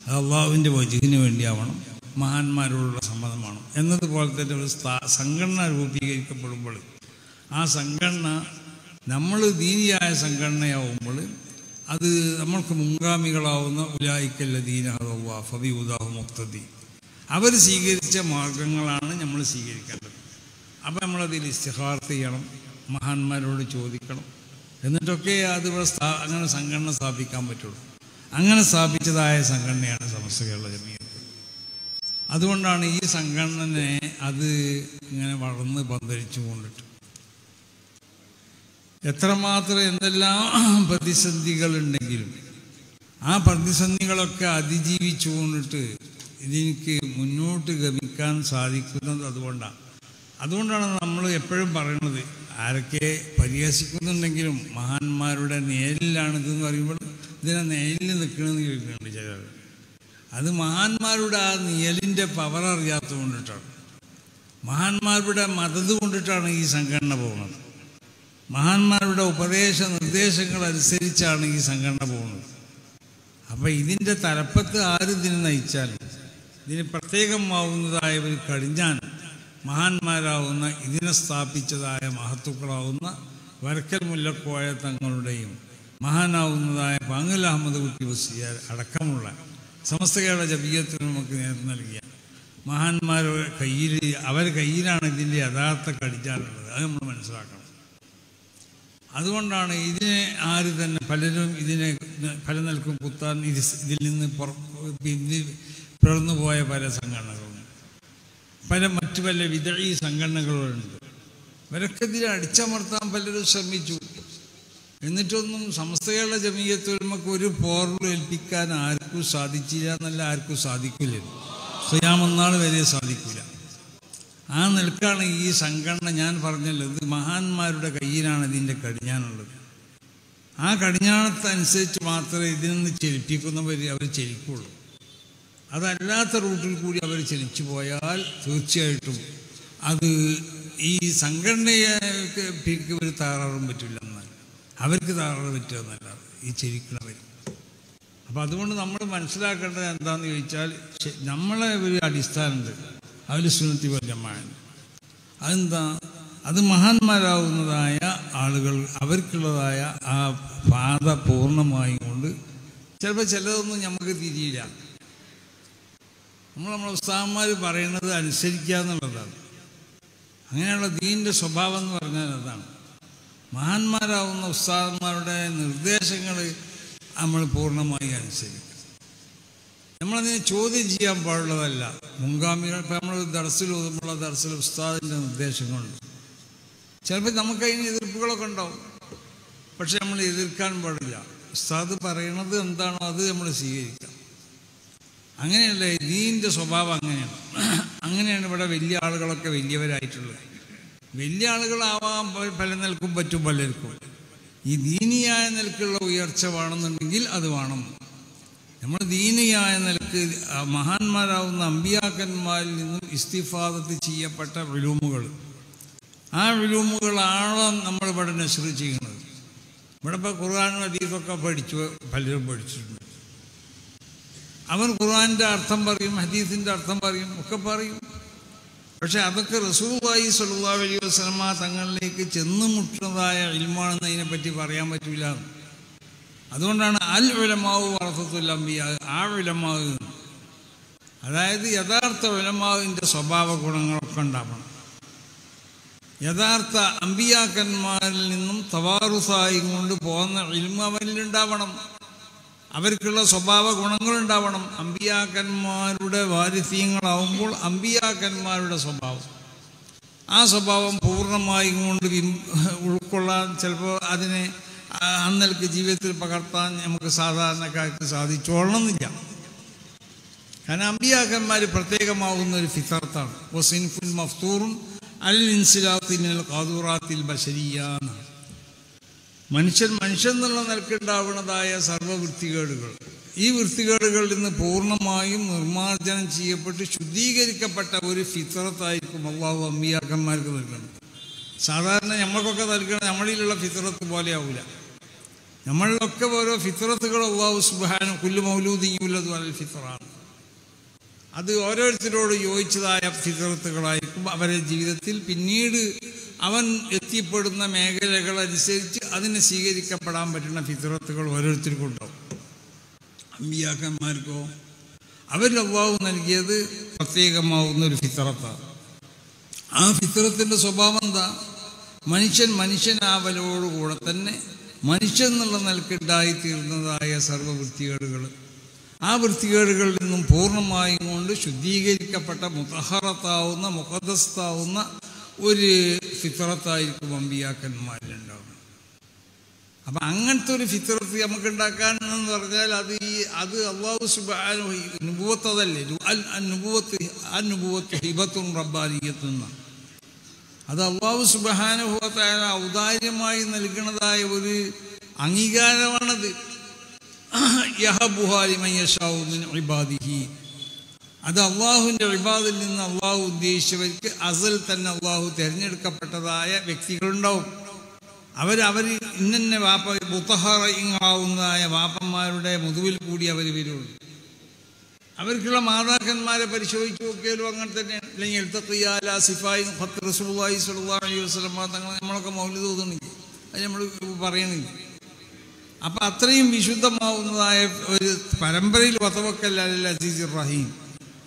അത് അള്ളാഹുവിൻ്റെ വജ്ഹിന് വേണ്ടിയാവണം, മഹാന്മാരോടുള്ള സമ്മതമാണ്. എന്നതുപോലെ തന്നെ ഒരു സംഘടന രൂപീകരിക്കപ്പെടുമ്പോൾ ആ സംഘടന നമ്മൾ ദീനിയായ സംഘടനയാവുമ്പോൾ അത് നമ്മൾക്ക് മുൻഗാമികളാവുന്ന ഉലായിക്കല്ലദീന ഹദല്ലാഹു ഫബിഹുദാഹു മുഖ്തദി, അവർ സ്വീകരിച്ച മാർഗങ്ങളാണ് നമ്മൾ സ്വീകരിക്കേണ്ടത്. അപ്പം നമ്മളതിൽ ഇസ്തിഖാറത്ത് ചെയ്യണം, മഹാന്മാരോട് ചോദിക്കണം, എന്നിട്ടൊക്കെ അത് അങ്ങനെ സംഘടന സ്ഥാപിക്കാൻ പറ്റുള്ളൂ. അങ്ങനെ സ്ഥാപിച്ചതായ സംഘടനയാണ് സമസ്ത കേരള ജമീയത്ത്. അതുകൊണ്ടാണ് ഈ സംഘടനയെ അത് ഇങ്ങനെ വളർന്ന് പന്തലിച്ചു കൊണ്ടിട്ട് എത്രമാത്രം എന്തെല്ലാം പ്രതിസന്ധികളുണ്ടെങ്കിലും ആ പ്രതിസന്ധികളൊക്കെ അതിജീവിച്ചു കൊണ്ടിട്ട് ഇതിനിക്ക് മുന്നോട്ട് ഗമിക്കാൻ സാധിക്കുന്നത് അതുകൊണ്ടാണ് നമ്മൾ എപ്പോഴും പറയുന്നത്. ആരൊക്കെ പരിഹസിക്കുന്നുണ്ടെങ്കിലും മഹാന്മാരുടെ നേരിലാണിതെന്ന് പറയുമ്പോൾ ഇതിനെ നേരിൽ നിൽക്കണമെന്ന് ചോദിക്കുന്നുണ്ട് ചിലർ. അത് മഹാന്മാരുടെ ആ നിഴലിൻ്റെ പവർ അറിയാത്തത് കൊണ്ടിട്ടാണ്, മഹാന്മാരുടെ മദത് കൊണ്ടിട്ടാണ് ഈ സംഘടന പോകുന്നത്. മഹാന്മാരുടെ ഉപദേശ നിർദ്ദേശങ്ങൾ അനുസരിച്ചാണ് ഈ സംഘടന പോകുന്നത്. അപ്പം ഇതിൻ്റെ തലപ്പത്ത് ആരിതിനെ നയിച്ചാലും ഇതിന് പ്രത്യേകമാവുന്നതായ ഒരു കടിഞ്ഞാൻ മഹാന്മാരാവുന്ന ഇതിനെ സ്ഥാപിച്ചതായ മഹത്തുക്കളാവുന്ന വരക്കൽ മുല്ലക്കോയ തങ്ങളുടെയും മഹാനാവുന്നതായ പാങ്ങൽ അഹമ്മദ് കുട്ടി മുസ്ലിയാർ അടക്കമുള്ള സമസ്ത കേരള ജമീയത്തിന് നമുക്ക് നേതൃത്വം നൽകിയ മഹാന്മാരുടെ അവരുടെ കയ്യിലാണ് ഇതിൻ്റെ യഥാർത്ഥ കടിഞ്ഞാനുള്ളത്. അത് നമ്മൾ മനസ്സിലാക്കണം. അതുകൊണ്ടാണ് ഇതിനെ ആര് തന്നെ പലരും ഇതിനെ പല നിലക്കും കുത്താൻ ഇതിൽ നിന്ന് പിറന്നു പോയ പല സംഘടനകളുണ്ട്, മറ്റു പല വിദഈ സംഘടനകളുണ്ട്. ഇവരൊക്കെ അടിച്ചമർത്താൻ പലരും ശ്രമിച്ചു. എന്നിട്ടൊന്നും സമസ്ത കേരള ജമീയത്ത് ഉലമക്ക് ഒരു പോറൽ ഏൽപ്പിക്കാൻ ആർക്കും സാധിച്ചില്ല എന്നല്ല, ആർക്കും സാധിക്കില്ല. ഖിയാമത്ത് വരെ സാധിക്കില്ല. ആ നിലക്കാണ് ഈ സംഘടന ഞാൻ പറഞ്ഞല്ലോ, ഇത് മഹാന്മാരുടെ കയ്യിലാണ് ഇതിൻ്റെ കടിഞ്ഞാനുള്ളത്. ആ കടിഞ്ഞാണത്തനുസരിച്ച് മാത്രമേ ഇതിൽ നിന്ന് ചലിപ്പിക്കുന്നവർ അവർ ചലിക്കുള്ളൂ. അതല്ലാത്ത റൂട്ടിൽ കൂടി അവർ ചലിച്ചു പോയാൽ തീർച്ചയായിട്ടും അത് ഈ സംഘടനയെ ഒരു താറാറും പറ്റില്ല എന്നാൽ അവർക്ക് താറാറ് പറ്റുമെന്നല്ല ഈ ചലിക്കണവർ. അപ്പം അതുകൊണ്ട് നമ്മൾ മനസ്സിലാക്കേണ്ടത് എന്താണെന്ന് ചോദിച്ചാൽ, നമ്മളെ ഒരു അടിസ്ഥാനമുണ്ട് അതിൽ സുന്നത്തി വൽ ജമാഅത്ത്. അതെന്താ? അത് മഹാന്മാരാവുന്നതായ ആളുകൾ അവർക്കുള്ളതായ ആ പാത പൂർണ്ണമായും കൊണ്ട് ചിലപ്പോൾ ചിലതൊന്നും നമുക്ക് തിരിയില്ല. നമ്മളെ ഉസ്താദന്മാർ പറയുന്നത് അനുസരിക്കുക എന്നുള്ളതാണ്. അങ്ങനെയുള്ള ദീനിൻ്റെ സ്വഭാവം എന്ന് പറഞ്ഞാൽ അതാണ്. മഹാന്മാരാവുന്ന ഉസ്താദന്മാരുടെ നിർദ്ദേശങ്ങൾ നമ്മൾ പൂർണ്ണമായി അനുസരിക്കും. നമ്മളതിനെ ചോദ്യം ചെയ്യാൻ പാടുള്ളതല്ല. മുൻഗാമികൾ ഇപ്പം നമ്മൾ ദർസിൽ ഓതുമ്പോൾ ദർസിൽ ഉസ്താദിൻ്റെ നിർദ്ദേശങ്ങളുണ്ട്. ചിലപ്പോൾ നമുക്കതിന് എതിർപ്പുകളൊക്കെ ഉണ്ടാവും, പക്ഷെ നമ്മൾ എതിർക്കാൻ പാടില്ല. ഉസ്താദ് പറയണത് എന്താണോ അത് നമ്മൾ സ്വീകരിക്കാം. അങ്ങനെയല്ല ദീനിൻ്റെ സ്വഭാവം, അങ്ങനെയാണ്. അങ്ങനെയാണ് ഇവിടെ വലിയ ആളുകളൊക്കെ വലിയവരായിട്ടുള്ളത്. വലിയ ആളുകളാവാൻ പല നിലക്കും പറ്റും പലർക്കും. ഈ ദീനിയായ നിലക്കുള്ള ഉയർച്ച വേണമെന്നുണ്ടെങ്കിൽ അത് വേണം. നമ്മൾ ദീനിയായ നിലക്ക് മഹാന്മാരാവുന്ന അമ്പിയാക്കന്മാരിൽ നിന്നും ഇസ്തിഫാദത്ത് ചെയ്യപ്പെട്ട ഉലൂമുകൾ, ആ ഉലൂമുകളാണോ നമ്മളിവിടെ നശ്ർ ചെയ്യുന്നത്. ഇവിടെ ഇപ്പോൾ ഖുർആനും ഹദീസൊക്കെ പലരും പഠിച്ചിട്ടുണ്ട്. അവർ ഖുർആൻ്റെ അർത്ഥം പറയും, ഹദീസിൻ്റെ അർത്ഥം പറയും, ഒക്കെ പറയും. പക്ഷെ അതൊക്കെ റസൂലുള്ളാഹി സ്വല്ലല്ലാഹു അലൈഹി വസല്ലമ തങ്ങളിലേക്ക് ചെന്ന് മുട്ടുന്നതായ ഇൽമാണെന്ന് അതിനെപ്പറ്റി പറയാൻ പറ്റില്ല. അതുകൊണ്ടാണ് അൽ ഉലമാഉ വറസത്തുൽ അംബിയാ, ആ ഉലമാഉ, അതായത് യഥാർത്ഥ ഉലമാവിൻ്റെ സ്വഭാവ ഗുണങ്ങളൊക്കെ ഉണ്ടാവണം. യഥാർത്ഥ അമ്പിയാക്കന്മാരിൽ നിന്നും തവാറുസായി കൊണ്ട് പോകുന്ന ഇൽമ് അവരിലുണ്ടാവണം. അവർക്കുള്ള സ്വഭാവ ഗുണങ്ങളുണ്ടാവണം. അമ്പിയാക്കന്മാരുടെ വാരിസ്യങ്ങളാവുമ്പോൾ അമ്പിയാക്കന്മാരുടെ സ്വഭാവം, ആ സ്വഭാവം പൂർണ്ണമായും കൊണ്ട് ഉൾക്കൊള്ളാൻ ചിലപ്പോൾ അതിനെ അന്നൽക്ക് ജീവിതത്തിൽ പകർത്താൻ നമുക്ക് സാധാരണക്കാർക്ക് സാധിച്ചോളണമെന്നില്ല. കാരണം അമ്പിയാക്കന്മാർ പ്രത്യേകമാവുന്ന ഒരു ഫിത്രത്താണ്. വസിൻഫുൻ മഫ്തൂറുൻ അൽ ഇൻസിലാത്തിനൽ ഖാദൂറാത്തിൽ ബശരിയാണ്. മനുഷ്യൻ എന്നുള്ള നിലക്കുണ്ടാവുന്നതായ സർവ്വവൃത്തികേടുകൾ, ഈ വൃത്തികേടുകളിൽ നിന്ന് പൂർണ്ണമായും നിർമ്മാർജ്ജനം ചെയ്യപ്പെട്ട് ശുദ്ധീകരിക്കപ്പെട്ട ഒരു ഫിത്രത്തായിരിക്കും അള്ളാഹു അമ്പിയാക്കന്മാർക്ക് നൽകുന്നത്. സാധാരണ നമ്മൾക്കൊക്കെ നൽകണം നമ്മളിലുള്ള ഫിത്രത്ത് പോലെ ആവില്ല. നമ്മളിലൊക്കെ ഓരോ ഫിത്രത്തുകൾ അള്ളാഹു സുബ്ഹാനഹു കുല്ലു മൗലൂദിൻ യുലദു അലൽ ഫിത്റാണ്. അത് ഓരോരുത്തരോട് യോജിച്ചതായ ഫിത്രത്തുകളായിരിക്കും. അവരുടെ ജീവിതത്തിൽ പിന്നീട് അവൻ എത്തിപ്പെടുന്ന മേഖലകളനുസരിച്ച് അതിനെ സ്വീകരിക്കപ്പെടാൻ പറ്റുന്ന ഫിത്രത്തുകൾ ഓരോരുത്തർക്കും ഉണ്ടാവും. അമ്പിയാക്കന്മാർക്കോ അവരിൽ അള്ളാഹു നൽകിയത് പ്രത്യേകമാവുന്ന ഒരു ഫിത്രത്താണ്. ആ ഫിത്രത്തിൻ്റെ സ്വഭാവം എന്താ? മനുഷ്യനാവലോടുകൂടെ തന്നെ മനുഷ്യൻ എന്നുള്ള നിലക്കുണ്ടായിത്തീർന്നതായ സർവ്വവൃത്തികേടുകൾ, ആ വൃത്തികേടുകളിൽ നിന്നും പൂർണ്ണമായും കൊണ്ട് ശുദ്ധീകരിക്കപ്പെട്ട മുതഹറത്താവുന്ന മുഖദ്ദസ്താവുന്ന ഒരു ഫിത്രത്തായിരിക്കും അമ്പിയാക്കന്മാരിലുണ്ടാവുന്നത്. അപ്പം അങ്ങനത്തെ ഒരു ഫിത്രത്ത് നമുക്ക് ഉണ്ടാക്കാൻ എന്ന് പറഞ്ഞാൽ അത് അല്ലാഹു സുബ്ഹാനഹു നുബുവത്തതല്ലേ, നുബുവത്ത് ഹിബത്തുൻ റബ്ബാനിയ്യത്തുന്ന, അത് അല്ലാഹു സുബ്ഹാനഹു വ തആല ഔദാര്യമായി നൽകുന്നതായ ഒരു അംഗീകാരമാണത്. യഹബുഹാ ലിമൻ യശാഉ മിൻ ഇബാദിഹി, അത് അള്ളാഹുവിൻ്റെ ഇബാദിൽ നിന്ന് അള്ളാഹു ഉദ്ദേശിച്ചവർക്ക് അസൽ തന്നെ അള്ളാഹു തിരഞ്ഞെടുക്കപ്പെട്ടതായ വ്യക്തികളുണ്ടാവും. അവർ ഇന്നെ വാപ്പ മുതഹറങ്ങളാവുന്നതായ വാപ്പന്മാരുടെ മുതുവിൽ കൂടി അവർ വരുള്ളൂ. അവർക്കുള്ള മാതാക്കന്മാരെ പരിശോധിച്ച് നോക്കിയാലും അങ്ങനെ തന്നെയാണ്. അല്ലെങ്കിൽ എൽത്തഖിയാല സിഫായി റസൂലുള്ളാഹി സ്വല്ലല്ലാഹു അലൈഹി വസല്ലം തങ്ങൾ നമ്മളൊക്കെ മൗലിദ് ഓതുന്നില്ല, അത് നമ്മൾ പറയണില്ല. അപ്പം അത്രയും വിശുദ്ധമാവുന്നതായ ഒരു പരമ്പരയിൽ വതവക്കൽ അലൽ അസീസിർ റഹീം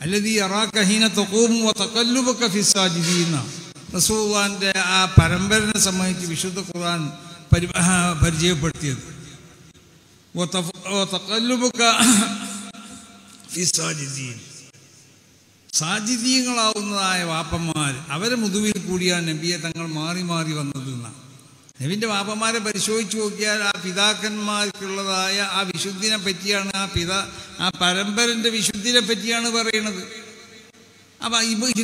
അല്ലദീ യറാക ഹീന തഖൂമു വതഖല്ലുബക ഫിസ്സാജിദീന, റസൂലുള്ളാഹിന്റെ ആ പരമ്പരനെ സംബന്ധിച്ച് വിശുദ്ധ ഖുർആൻ പരിചയപ്പെടുത്തിയത്. വതഖല്ലുബക ഫിസ്സാജിദീൻ, സാജിദീങ്ങളാവുന്നതായ വാപ്പന്മാർ അവരെ മുതുവിൽ കൂടിയാണ് നബിയെ തങ്ങൾ മാറി മാറി വന്നത് എന്നാണ്. നബിൻ്റെ വാപ്പന്മാരെ പരിശോധിച്ച് നോക്കിയാൽ ആ പിതാക്കന്മാർക്കുള്ളതായ ആ വിശുദ്ധിനെ പറ്റിയാണ്, ആ പരമ്പരൻ്റെ വിശുദ്ധിനെ പറ്റിയാണ് പറയുന്നത്. അപ്പം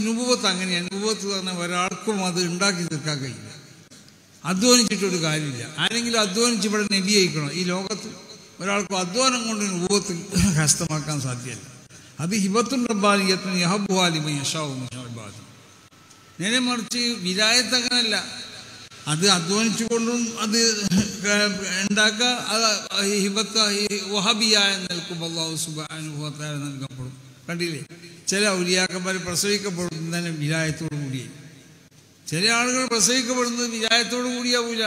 നുബുവത്ത് അങ്ങനെയാണ്. നുബുവത്ത് പറഞ്ഞാൽ ഒരാൾക്കും അത് ഉണ്ടാക്കി തീർക്കാൻ കഴിയില്ല, അധ്വാനിച്ചിട്ടൊരു കാര്യമില്ല. ആരെങ്കിലും അധ്വാനിച്ച് ഇവിടെ നബി അയക്കണം. ഈ ലോകത്ത് ഒരാൾക്കും അധ്വാനം കൊണ്ട് നുബുവത്ത് കരസ്ഥമാക്കാൻ സാധ്യമല്ല. അത് ഹിബത്തുൻ റബ്ബാനിയ്യത്തുൻ യഹബുഹാ ലിമൻ യശാഉ മിൻ ഇബാദിഹി. നേരെ മറിച്ച് വിലായത്ത് അങ്ങനല്ല, അത് അധ്വാനിച്ചുകൊണ്ടും അത് ഉണ്ടാക്കുക. അത് ഹിബത്ത് വഹബിയായ നിൽക്കും അല്ലാഹു സുബ്ഹാനഹു വ തആല നൽകപ്പെടും. കണ്ടില്ലേ, ചില ഔലിയാക്കന്മാർ പ്രസവിക്കപ്പെടുന്നത് തന്നെ വിലായത്തോടു കൂടി. ചില ആളുകൾ പ്രസവിക്കപ്പെടുന്നത് വിലായത്തോടു കൂടിയാവൂല.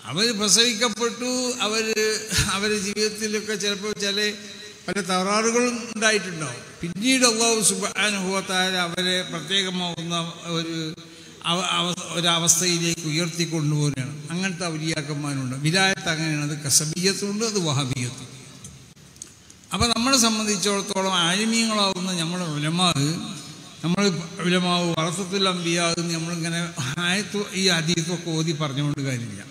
അവർ പ്രസവിക്കപ്പെട്ടു, അവരുടെ ജീവിതത്തിലൊക്കെ ചിലപ്പോൾ പല തകരാറുകളും ഉണ്ടായിട്ടുണ്ടാവും. പിന്നീട് അല്ലാഹു സുബ്ഹാനഹു വ തആല അവരെ പ്രത്യേകമാവുന്ന ഒരവസ്ഥയിലേക്ക് ഉയർത്തിക്കൊണ്ടുപോവുകയാണ്. അങ്ങനത്തെ ഔലിയാക്കന്മാരുണ്ട്. വിലായത്ത് അങ്ങനെയാണ്. അത് കസബിയത്തുണ്ട്, അത് വഹബിയത്തും. അപ്പം നമ്മളെ സംബന്ധിച്ചിടത്തോളം ആലിമീങ്ങളാവുന്ന നമ്മുടെ ഉലമാവ് വറസത്തുൽ അംബിയാ എന്ന് നമ്മളിങ്ങനെ ഈ ഹദീസൊക്കെ ഓതി പറഞ്ഞുകൊണ്ട് കാര്യമില്ല.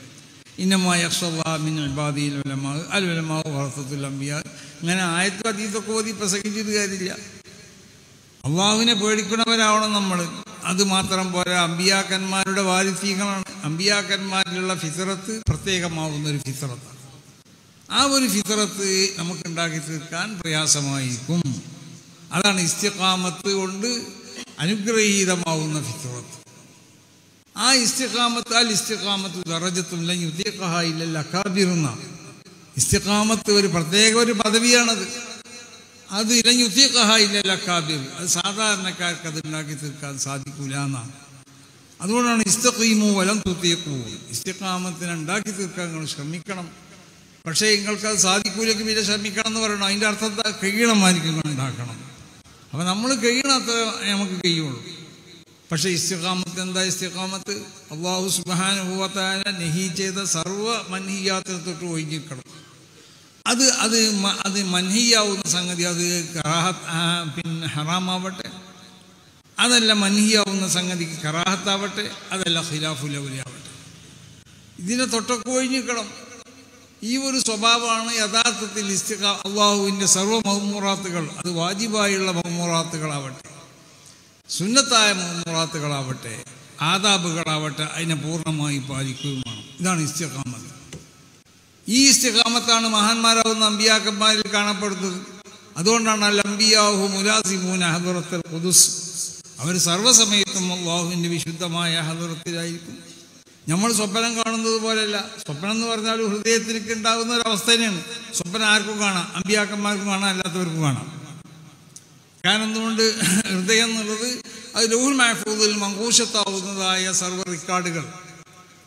ഇന്നമാ യഖ്ഷല്ലാഹ മിൻ ഇബാദിഹിൽ ഉലമാ അൽ ഉലമാ വറസത്തുൽ അംബിയാ, ഇങ്ങനെ ആയത്തും ഹദീസൊക്കെ ഓതി പ്രസംഗിച്ചിട്ട് കാര്യമില്ല. അള്ളാഹുവിനെ പേടിക്കുന്നവരാവണം നമ്മൾ. അത് മാത്രം പോരാ, അമ്പിയാക്കന്മാരുടെ വാരിസീകളാണ്. അമ്പിയാക്കന്മാരിലുള്ള ഫിത്രത്ത് പ്രത്യേകമാവുന്ന ഒരു ഫിത്രത്താണ്. ആ ഒരു ഫിത്രത്ത് നമുക്കുണ്ടാക്കി തീർക്കാൻ പ്രയാസമായിരിക്കും. അതാണ് ഇസ്തിഖാമത്ത് കൊണ്ട് അനുഗ്രഹീതമാവുന്ന ഫിത്രത്ത്. ആ ഇസ്തിഖാമത്ത് ദറജത്തും ലൻ യുതീഖഹാ ഇല്ലൽ അകാബിറുന്ന. ഇസ്തിഖാമത്ത് ഒരു പ്രത്യേക ഒരു പദവിയാണത്. അത് ലൻ യുതീഖഹാ ഇല്ലൽ അകാബിർ. അത് സാധാരണക്കാർക്ക് അത് ഉണ്ടാക്കി തീർക്കാൻ സാധിക്കൂല എന്നാണ്. അതുകൊണ്ടാണ് ഇസ്തഖീമു വലം തുതീഖൂ. ഇസ്തിഖാമത്തിനെ ഉണ്ടാക്കി തീർക്കാൻ നിങ്ങൾ ശ്രമിക്കണം. പക്ഷേ നിങ്ങൾക്കത് സാധിക്കൂലെങ്കിൽ പിന്നെ ശ്രമിക്കണം എന്ന് പറയണം. അതിൻ്റെ അർത്ഥം കഴിയണമായിരിക്കും നിങ്ങൾ ഉണ്ടാക്കണം. അപ്പം നമ്മൾ കഴിയണത്ര നമുക്ക് കഴിയുള്ളൂ. പക്ഷേ ഇസ്തിഖാമത്ത് എന്താ? ഇസ്തിഖാമത്ത് അല്ലാഹു സുബ്ഹാനഹു വ തആല നഹി ചെയ്ത സർവ്വ മൻഹിയാത്തിനെ തൊട്ട് ഒഴിഞ്ഞിരിക്കണം. അത് മൻഹിയാവുന്ന സംഗതി, അത് പിന്നെ ഹറാമാവട്ടെ, അതല്ല മൻഹിയാവുന്ന സംഗതിക്ക് കറാഹത്താവട്ടെ, അതല്ല ഖിലാഫുൽ ഔലിയാവട്ടെ, ഇതിനെ തൊട്ടൊക്കെ ഒഴിഞ്ഞിരിക്കണം. ഈ ഒരു സ്വഭാവമാണ് യഥാർത്ഥത്തിൽ അള്ളാഹുവിൻ്റെ സർവ്വ മഹ്മൂറാത്തുകൾ. അത് വാജിബായുള്ള മഹ്മൂറാത്തുകളാവട്ടെ, സുന്നത്തായ മഹ്മൂറാത്തുകളാവട്ടെ, ആദാബുകളാവട്ടെ, അതിനെ പൂർണ്ണമായി പാലിക്കുകയും വേണം. ഇതാണ് ഇസ്തിഖാമത്ത്. ഈ ഇസ്തിഖാമത്താണ് മഹാന്മാരാവുന്ന അമ്പിയാക്കന്മാരിൽ കാണപ്പെടുന്നത്. അതുകൊണ്ടാണ് അൽ അംബിയാഹു മുലാസിമൂന ഹദറത്തുൽ ഖുദുസ്. അവർ സർവ്വസമയത്തും അള്ളാഹുവിൻ്റെ വിശുദ്ധമായ ഹദറത്തിലായിരിക്കും. നമ്മൾ സ്വപ്നം കാണുന്നത് പോലെയല്ല. സ്വപ്നം എന്ന് പറഞ്ഞാൽ ഹൃദയത്തിലേക്ക് ഉണ്ടാകുന്ന ഒരവസ്ഥ തന്നെയാണ്. സ്വപ്നം ആർക്കും കാണാം, അമ്പിയാക്കന്മാർക്കും കാണാം, അല്ലാത്തവർക്കും കാണാം. കാരണം എന്തുകൊണ്ട്? ഹൃദയം എന്നുള്ളത് അത് ലൗഹുൽ മഹ്ഫൂദിൽ മങ്കൂശത്താവുന്നതായ സർവ്വ റിക്കാർഡുകൾ,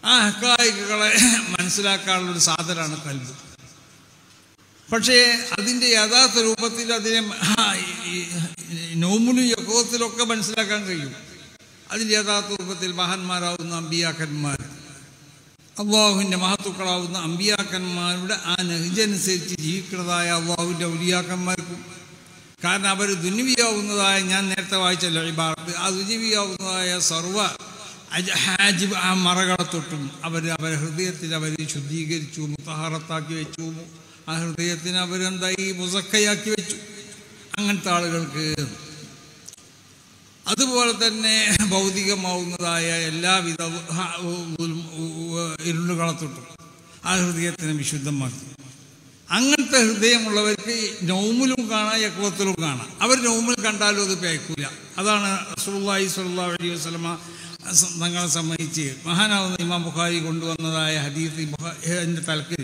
ആ ഹഖായിഖുകളെ മനസ്സിലാക്കാനുള്ളൊരു സാധനമാണ് ഖൽബ്. പക്ഷേ അതിൻ്റെ യഥാർത്ഥ രൂപത്തിൽ അതിനെ നൗമിലും യഖൂത്തിലൊക്കെ മനസ്സിലാക്കാൻ കഴിയും. അതിൻ്റെ യഥാർത്ഥ രൂപത്തിൽ മഹാന്മാരാവുന്ന അമ്പിയാക്കന്മാർ, അള്ളാഹുവിൻ്റെ മഹത്തുക്കളാവുന്ന അമ്പിയാക്കന്മാരുടെ ആ നഹ്ജനുസരിച്ച് ജീവിക്കുന്നതായ അള്ളാഹുവിൻ്റെ ഔലിയാക്കന്മാർക്കും. കാരണം അവർ ദുനിവിയാവുന്നതായ, ഞാൻ നേരത്തെ വായിച്ചല്ലോ ഇബാറത്ത്, ആ ദുനിവിയാവുന്നതായ സർവ്വ ഹാജിബ് ആ മറകളെ തൊട്ടും അവരുടെ ഹൃദയത്തിൽ അവർ ശുദ്ധീകരിച്ചു, മുത്തഹറത്താക്കി വെച്ചു. ആ ഹൃദയത്തിന് അവരെന്തായി മുസക്കയാക്കി വെച്ചു. അങ്ങനത്തെ ആളുകൾക്ക് അതുപോലെ തന്നെ ഭൗതികമാവുന്നതായ എല്ലാവിധ ഇരുളുകളെ തൊട്ടും ആ ഹൃദയത്തിനെ വിശുദ്ധമാക്കി. അങ്ങനത്തെ ഹൃദയമുള്ളവർക്ക് നൗമിലും കാണാം, യഖ്വത്തിലും കാണാം. അവർ നൗമിൽ കണ്ടാലും അത് പേക്കൂല. അതാണ് റസൂലുള്ളാഹി സ്വല്ലല്ലാഹു അലൈഹി വസല്ലമ തങ്ങളെ സംബന്ധിച്ച് മഹാനാവുന്ന ഇമാം ബുഖാരി കൊണ്ടുവന്നതായ ഹദീസ്. എൻ്റെ തലക്കിൽ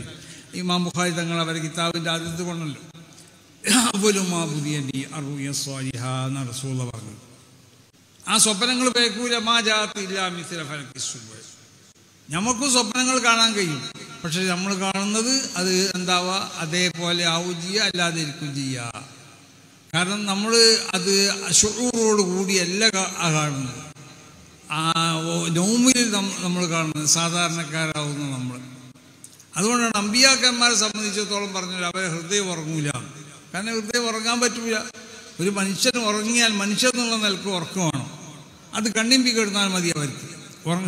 ഇമാം ബുഖാരി തങ്ങൾ അവരുടെ കിതാബിൻ്റെ ആദ്യത്ത് കൊണ്ടല്ലോ, അവലുമാ ബുദിയനി അറുയ സ്വാലിഹ എന്ന റസൂലുള്ള പറഞ്ഞു. ആ സ്വപ്നങ്ങൾ പേക്കൂല. മാ ജാത്തില്ല മിസ്ല ഫലക്കി സുബ്ഹ്. നമുക്കും സ്വപ്നങ്ങൾ കാണാൻ കഴിയും. പക്ഷെ നമ്മൾ കാണുന്നത് അത് എന്താവുക, അതേപോലെ ആവുകയും ചെയ്യുക, അല്ലാതെ ഇരിക്കുകയും ചെയ്യുക. കാരണം നമ്മൾ അത് ശുഊറോട് കൂടിയല്ല കാണുന്നത്. നൗമിൽ നമ്മൾ കാണുന്നത് സാധാരണക്കാരാവുന്ന നമ്മൾ. അതുകൊണ്ടാണ് അമ്പിയാക്കന്മാരെ സംബന്ധിച്ചിടത്തോളം പറഞ്ഞത് അവരെ ഹൃദയം ഉറങ്ങൂല. കാരണം ഹൃദയം ഉറങ്ങാൻ പറ്റൂല. ഒരു മനുഷ്യൻ ഉറങ്ങിയാൽ മനുഷ്യൻ എന്നുള്ള നിലക്ക് ഉറക്കമാണ്. അത് കണ്ണിമ്പി കിടന്നാൽ മതി അവർക്ക്.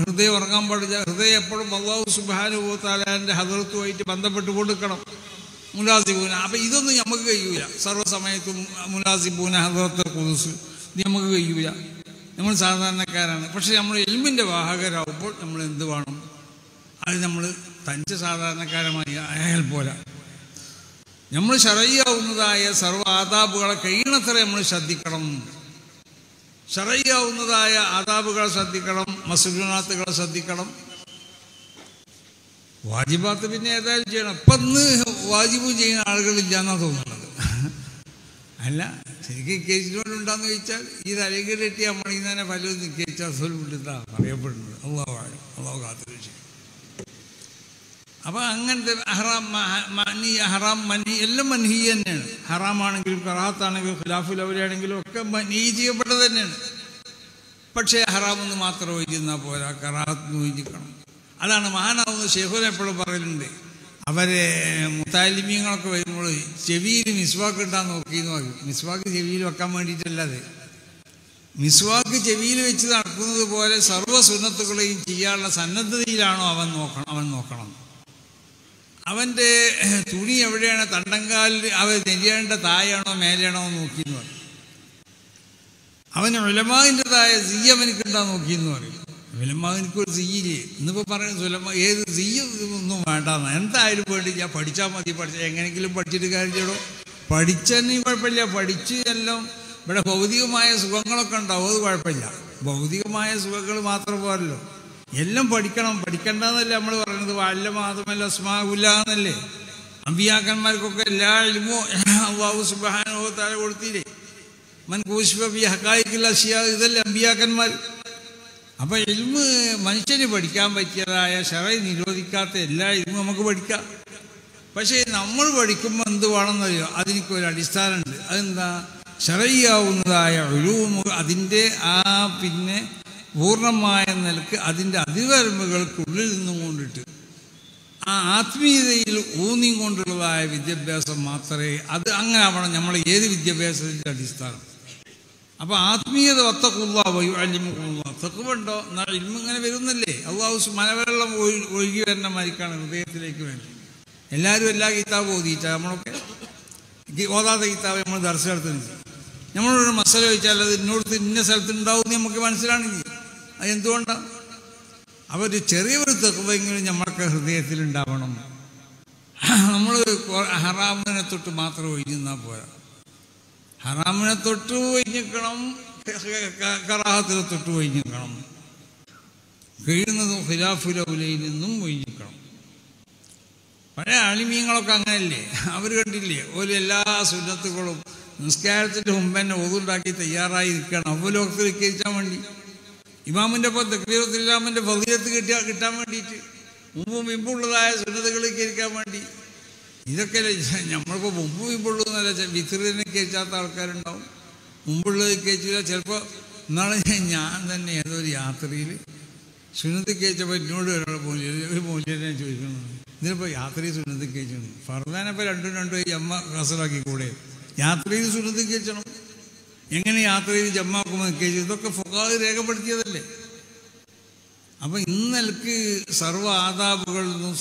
ഹൃദയം ഉറങ്ങാൻ പാടില്ല. ഹൃദയം എപ്പോഴും അല്ലാഹു സുബ്ഹാനഹു വ തആലയുടെ ഹദറത്തുമായിട്ട് ബന്ധപ്പെട്ട് കൊടുക്കണം. മുലാസിബൂന. അപ്പം ഇതൊന്നും നമുക്ക് കഴിയൂല. സർവ്വസമയത്തും മുലാസിബൂന ഹദറത്തുൽ ഖുദൂസ് ഇത് നമുക്ക് കഴിയൂല. നമ്മൾ സാധാരണക്കാരാണ്. പക്ഷെ നമ്മൾ ഇൽമിൻ്റെ വാഹകരാകുമ്പോൾ നമ്മൾ എന്ത് വേണം? അത് നമ്മൾ തനിച്ച് സാധാരണക്കാരമായി ആയാൽ പോലെ നമ്മൾ ശറഈയാവുന്നതായ സർവ്വ ആദാബുകളെ കഴിയണത്ര നമ്മൾ ശ്രദ്ധിക്കണം. ശറഈയാവുന്നതായ ആദാബുകളെ ശ്രദ്ധിക്കണം, മസ്നൂനാത്തുകളെ ശ്രദ്ധിക്കണം. വാജിബാത്ത് പിന്നെ ഏതായാലും ചെയ്യണം. ഇപ്പം ഇന്ന് വാജിബ് ചെയ്യുന്ന ആളുകളില്ല എന്നാണ് തോന്നുന്നത്. അല്ല, ശരിക്കും കേസിനോടുണ്ടാന്ന് ചോദിച്ചാൽ ഈ തലകേട് കെട്ടി നമ്മളിൽ തന്നെ പലരും നിൽക്കിച്ചാൽ സ്വൽപ്പെട്ടാണ് പറയപ്പെടുന്നത്. അള്ളാഹു കാത്തുരക്ഷിക്കും. അപ്പം അങ്ങനത്തെ ഹറാം മൻഹി എല്ലാം മൻഹി തന്നെയാണ്. ഹറാമാണെങ്കിലും കറാഹത്താണെങ്കിലും ഖിലാഫുൽ ഔലിയാണെങ്കിലും ഒക്കെ മൻഹി ചെയ്യപ്പെട്ടത് തന്നെയാണ്. പക്ഷേ ഹറാമെന്ന് മാത്രം ഒഴിഞ്ഞാൽ പോരാ, കറാഹത്ത് ഒഴിഞ്ഞിക്കണം. അതാണ് മഹാനാവുന്ന ശൈഖുൽ എപ്പോഴും പറയലുണ്ട്. അവരെ മുത്താലിമീങ്ങളൊക്കെ വരുമ്പോൾ ചെവിയിൽ മിസ്വാക്ക് ഇട്ടാൻ നോക്കിയെന്ന് പറയും. മിസ്വാക്ക് ചെവിയിൽ വെക്കാൻ വേണ്ടിയിട്ടല്ലാതെ, മിസ്വാക്ക് ചെവിയിൽ വെച്ച് നടക്കുന്നത് പോലെ സർവ്വ സുന്നത്തുകളെയും ചെയ്യാനുള്ള സന്നദ്ധതയിലാണോ അവൻ നോക്കണം. അവൻ്റെ തുണി എവിടെയാണ്, തണ്ടങ്കാലിൽ അവൻ നെയ്യേണ്ട തായാണോ മേലെയാണോ നോക്കിയെന്ന് പറയും. അവന് ഉലമാവിൻ്റെതായ സിയ്യ് അവനക്കുണ്ടാ നോക്കിയെന്ന് പറയും. ഉലമാവിനൊരു സിയ്യില്ലേ ഇന്നിപ്പോൾ പറയുന്നത് ഉലമ ഏത് സിയ്യ് ഒന്നും വേണ്ടാന്ന്, എന്തായാലും വേണ്ടില്ല, പഠിച്ചാൽ മതി, പഠിച്ചാൽ എങ്ങനെയെങ്കിലും പഠിച്ചിട്ട് കാര്യം ചെയ്യണം. പഠിച്ചെന്നും കുഴപ്പമില്ല, പഠിച്ച് എല്ലാം ഇവിടെ ഭൗതികമായ സുഖങ്ങളൊക്കെ ഉണ്ടാവും, അത് കുഴപ്പമില്ല. ഭൗതികമായ സുഖങ്ങൾ മാത്രം പോരല്ലോ, എല്ലാം പഠിക്കണം. പഠിക്കണ്ടെന്നല്ലേ നമ്മൾ പറയുന്നത്. വല്ല മാത്രമല്ല അസ്മാഉല്ലാ എന്നല്ലേ. അമ്പിയാക്കന്മാർക്കൊക്കെ എല്ലാ ഇൽമും അല്ലാഹു സുബ്ഹാനഹു വ തആല കൊടുത്തില്ലേ. മൻ കൂശിഫ ഫീ ഹഖായിഖിൽ അശ്യാ, ഇതല്ലേ അമ്പിയാക്കന്മാർ. അപ്പം ഇൽമ് മനുഷ്യന് പഠിക്കാൻ പറ്റിയതായ ശറഅ് നിരോധിക്കാത്ത എല്ലാ ഇൽമും നമുക്ക് പഠിക്കാം. പക്ഷേ നമ്മൾ പഠിക്കുമ്പോൾ എന്ത് വേണമെന്നറിയോ, അതിനൊരു അടിസ്ഥാനമുണ്ട്. അതെന്താ? ശറഇയാവുന്നതായ ഉലൂമ് അതിൻ്റെ പിന്നെ പൂർണ്ണമായ നിലക്ക് അതിൻ്റെ അതിർവരമ്പുകൾക്കുള്ളിൽ നിന്നും കൊണ്ടിട്ട് ആ ആത്മീയതയിൽ ഊന്നി കൊണ്ടുള്ളതായ വിദ്യാഭ്യാസം മാത്രമേ അത് അങ്ങനെ ആവണം. നമ്മൾ ഏത് വിദ്യാഭ്യാസത്തിൻ്റെ അടിസ്ഥാനം. അപ്പോൾ ആത്മീയത വത്തഖുല്ലാ വയുഅല്ലിമുകുമുല്ലാ. തഖ്വയുണ്ടോ എന്നാൽ ഇൽമ് ഇങ്ങനെ വരുന്നല്ലേ. അല്ലാഹു മലവെള്ളം ഒഴുകി വരുന്ന മാതിരിക്കാണ് ഹൃദയത്തിലേക്ക് വേണ്ടി. എല്ലാവരും എല്ലാ കിതാബും ഓതിയിട്ടാണ് നമ്മളൊക്കെ ഓതാത്ത കിതാബ് നമ്മൾ ദർശനത്തിനുണ്ട്. നമ്മളൊരു മസല ചോദിച്ചാൽ അത് ഇന്നോടത്ത് ഇന്ന സ്ഥലത്ത് ഉണ്ടാവും നമുക്ക് മനസ്സിലാണെങ്കിൽ അത് എന്തുകൊണ്ടാണ്? അവർ ചെറിയൊരു തഖ്വയെങ്കിലും നമ്മൾക്ക് ഹൃദയത്തിലുണ്ടാവണം. നമ്മൾ ഹറാമിനെ തൊട്ട് മാത്രം ഒഴിഞ്ഞാൽ പോരാ. ഹറാമിനെ തൊട്ട് ഒഴിഞ്ഞിക്കണം, കറാഹത്തിനെ തൊട്ട് ഒഴിഞ്ഞിക്കണം, കഴിയുന്നതും ഖിലാഫുൽ ഔലയിൽ നിന്നും ഒഴിഞ്ഞിക്കണം. പഴയ ആലിമീങ്ങളൊക്കെ അങ്ങനെയല്ലേ, അവർ കണ്ടില്ലേ ഒരു എല്ലാ സുന്നത്തുകളും നിസ്കാരത്തിൻ്റെ മുമ്പ് തന്നെ ഓതുണ്ടാക്കി തയ്യാറായി നിൽക്കണം അവലോകത്ത് വിൽക്കരിച്ചാൻ വേണ്ടി. ഇമാമിൻ്റെ ഒപ്പം തക്ബീറത്തുൽ ഇഹ്റാമിൻ്റെ ഫളീലത്ത് കിട്ടാൻ വേണ്ടിയിട്ട് മുമ്പുള്ളതായ സുന്നത്തുകൾ വിൽക്കരിക്കാൻ വേണ്ടി. ഇതൊക്കെ നമ്മളിപ്പോൾ മുമ്പുള്ളൂ എന്നല്ല, വിത്റിനെ കഴിച്ചാത്ത ആൾക്കാരുണ്ടാവും, മുമ്പുള്ളത് കഴിച്ചില്ല. ചിലപ്പോൾ ഇന്നാളെ ഞാൻ തന്നെ ഏതൊരു യാത്രയിൽ സുന്നത്ത് കഴിച്ചപ്പോൾ എന്നോട് ഒരാൾ ഒരു മൂല്യനെ ചോദിക്കണം, ഇതിനിപ്പോൾ യാത്രയിൽ സുന്നത്ത് കഴിച്ചു ഫർദാനപ്പോൾ രണ്ടും ജമ്മ കസറാക്കി കൂടെ, യാത്രയിൽ സുന്നത്ത് കഴിച്ചണം. എങ്ങനെ യാത്രയിൽ ജമ്മാക്കുമ്പോൾ കഴിച്ചു? ഇതൊക്കെ ഫുഖാഹ് രേഖപ്പെടുത്തിയതല്ലേ. അപ്പം ഇന്നൽക്ക് സർവ്വ ആദാബുകളിൽ നിന്നും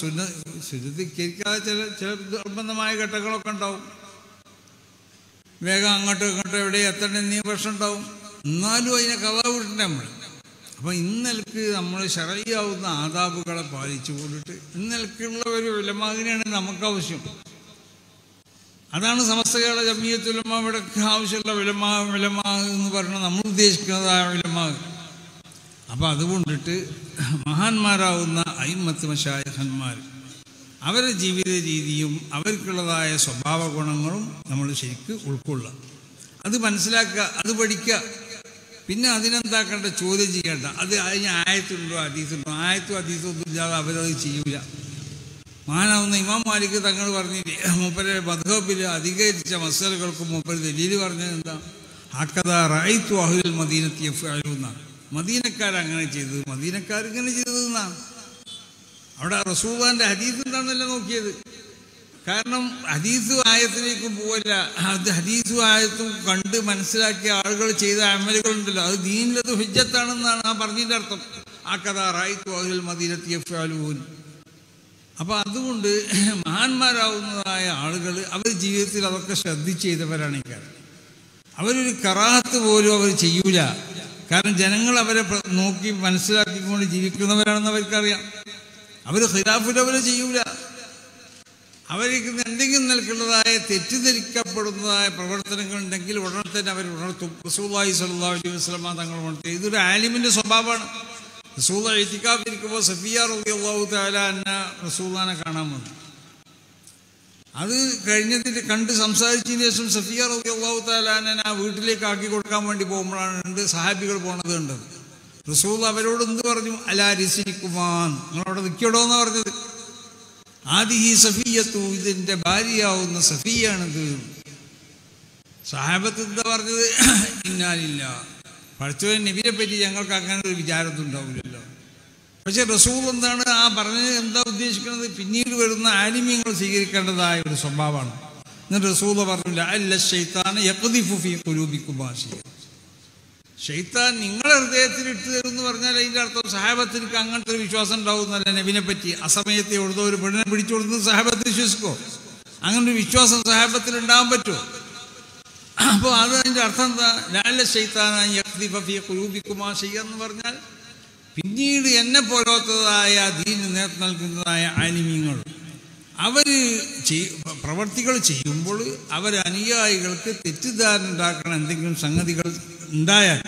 സുന്നത്തിക്കാതെ ചില നിർബന്ധമായ ഘട്ടങ്ങളൊക്കെ ഉണ്ടാവും. വേഗം അങ്ങോട്ടോ ഇങ്ങോട്ടോ എവിടെ എത്തണം എന്നീ പ്രശ്നം ഉണ്ടാവും. എന്നാലും അതിനെ കഥ വിട്ടിട്ട് നമ്മൾ. അപ്പം ഇന്നൽക്ക് നമ്മൾ ശറഇയാവുന്ന ആദാബുകളെ പാലിച്ചു കൊണ്ടിട്ട് ഇന്നൽക്കുള്ള ഒരു ഉലമാവിനെയാണ് നമുക്ക് ആവശ്യം. അതാണ് സമസ്തകളുടെ ജമിയത്തുൽ ഉലമാ ഇവിടെ ആവശ്യമുള്ള ഉലമാ എന്ന് പറഞ്ഞാൽ നമ്മൾ ഉദ്ദേശിക്കുന്നതായ ഉലമാവ്. അപ്പം അതുകൊണ്ടിട്ട് മഹാന്മാരാവുന്ന അയിമ്മത്ത് മശായിഖന്മാർ അവരുടെ ജീവിത രീതിയും അവർക്കുള്ളതായ സ്വഭാവ ഗുണങ്ങളും നമ്മൾ ശരിക്കും ഉൾക്കൊള്ളുക, അത് മനസ്സിലാക്കുക, അത് പഠിക്കുക. പിന്നെ അതിനെന്താക്കേണ്ട, ചോദ്യം ചെയ്യേണ്ട. അത് അതിന് ആയത്തുണ്ടോ ഹദീസുണ്ടോ? ആയത്തും ഹദീസും ഒന്നും ഇല്ലാതെ അവരത് ചെയ്യൂല. മഹാനാവുന്ന ഇമാം മാലിക് തങ്ങൾ പറഞ്ഞില്ലേ, മൂപ്പരെ മദ്ഹബിൽ അധികരിച്ച മസലകൾക്ക് മൂപ്പര് ദലീല് പറഞ്ഞത് എന്താ? ഹക്കദാ റഅയ്തു അഹ്ലൽ മദീനത്തി യഫ്അലൂന. മദീനക്കാരങ്ങനെ ചെയ്തത്, മദീനക്കാരിങ്ങനെ ചെയ്തതെന്നാണ്. അവിടെ റസൂലുള്ളാഹിന്റെ ഹദീസ് എന്താണെന്നല്ല നോക്കിയത്. കാരണം ഹദീസും ആയത്തിലേക്കും പോവല്ല, അത് ഹദീസും ആയത്തും കണ്ട് മനസ്സിലാക്കിയ ആളുകൾ ചെയ്ത അമലുകളുണ്ടല്ലോ, അത് ദീനിലത് ഹുജ്ജത്താണെന്നാണ് ആ പറഞ്ഞതിൻ്റെ അർത്ഥം. ഹക്കദാ റഅയ്തു അഹ്ലൽ മദീനത്തി യഫ്അലൂൻ. അപ്പോൾ അതുകൊണ്ട് മഹാന്മാരാവുന്നതായ ആളുകൾ അവർ ജീവിതത്തിൽ അതൊക്കെ ശ്രദ്ധിച്ച് ചെയ്തവരാണ്. അവരൊരു കറാഹത്ത് പോലും അവർ ചെയ്യൂല. കാരണം ജനങ്ങൾ അവരെ നോക്കി മനസ്സിലാക്കിക്കൊണ്ട് ജീവിക്കുന്നവരാണെന്ന് അവർക്കറിയാം. അവർ ഖിലാഫുൽ ഔല ചെയ്യൂല. അവർക്ക് എന്തെങ്കിലും നിലക്കുള്ളതായ തെറ്റിദ്ധരിക്കപ്പെടുന്നതായ പ്രവർത്തനങ്ങൾ ഉണ്ടെങ്കിൽ ഉടനെ തന്നെ അവർ ഉണർത്തും. റസൂലുള്ളാഹി സ്വല്ലല്ലാഹു അലൈഹി വസല്ലം തങ്ങൾ ഉണർത്തി. ഇതൊരു ആലിമിൻ്റെ സ്വഭാവമാണ്. റസൂലുള്ളാഹി ഇത്തികാഫിരിക്കുമ്പോൾ സഫിയ റളിയല്ലാഹു തആല അൻഹ റസൂലുള്ളാഹിനെ കാണാൻ വന്നു. അത് കഴിഞ്ഞതിന് കണ്ട് സംസാരിച്ചതിന് ശേഷം സഫിയ റളിയല്ലാഹു തആല അൻഹ ആ വീട്ടിലേക്ക് ആക്കി കൊടുക്കാൻ വേണ്ടി പോകുമ്പോഴാണ് രണ്ട് സഹാബികൾ പോണത് കണ്ടത്. റസൂൽ അവരോട് എന്ത് പറഞ്ഞു? അലാ റിസ്ലിക്കുമാൻ, നിങ്ങളവിടെ നിൽക്കടോ എന്നാണ് പറഞ്ഞത്. ആദിഹി സഫിയത്തു, ഇതിൻ്റെ ഭാര്യയാവുന്ന സഫിയാണിത്. സഹാബത്ത് എന്താ പറഞ്ഞത്? ഇന്നാലില്ലാ, പഠിച്ചവൻ നബിയെ പറ്റി ഞങ്ങൾക്ക് അങ്ങനെ ഒരു വിചാരമൊന്നും ഉണ്ടാവില്ലല്ലോ. പക്ഷെ റസൂൽ എന്താണ് ആ പറഞ്ഞത്, എന്താ ഉദ്ദേശിക്കുന്നത്? പിന്നീട് വരുന്ന ആലിമ്യങ്ങൾ സ്വീകരിക്കേണ്ടതായ ഒരു സ്വഭാവമാണ്. എന്നിട്ട് റസൂൽ പറഞ്ഞില്ല, അല്ല ശൈത്താൻ യഖ്ദിഫു ഫീ ഖുലൂബിക്കും മാശിയ, ശൈത്താൻ നിങ്ങളെ ഹൃദയത്തിൽ ഇട്ട് തരും എന്ന് പറഞ്ഞാൽ അതിൻ്റെ അർത്ഥം സഹാബത്തിനക്ക് അങ്ങനത്തെ ഒരു വിശ്വാസം ഉണ്ടാവുന്നല്ല നബിനെ പറ്റി. ആ സമയത്ത് എവിടുന്നോ ഒരു പെണ്ണിനെ പിടിച്ചു കൊടുക്കുന്നത് സഹാബത്ത് വിശ്വസിക്കോ? അങ്ങനെ ഒരു വിശ്വാസം സഹാബത്തിൽ ഉണ്ടാകാൻ പറ്റുമോ? അപ്പോൾ അതിൻ്റെ അർത്ഥം എന്താ? ലാല ശൈത്താനായി യഖ്ദിഫ ഫീ ഖുലൂബിക്കുമാ ശൈഅന്ന് പറഞ്ഞാൽ പിന്നീട് എന്നെ പോലത്തതായ ദീന് നേതൃത്വം നൽകുന്നതായ ആലിമീങ്ങൾ അവർ പ്രവർത്തികൾ ചെയ്യുമ്പോൾ അവരനുയായികൾക്ക് തെറ്റിദ്ധാരണ ഉണ്ടാക്കുന്ന എന്തെങ്കിലും സംഗതികൾ ഉണ്ടായാൽ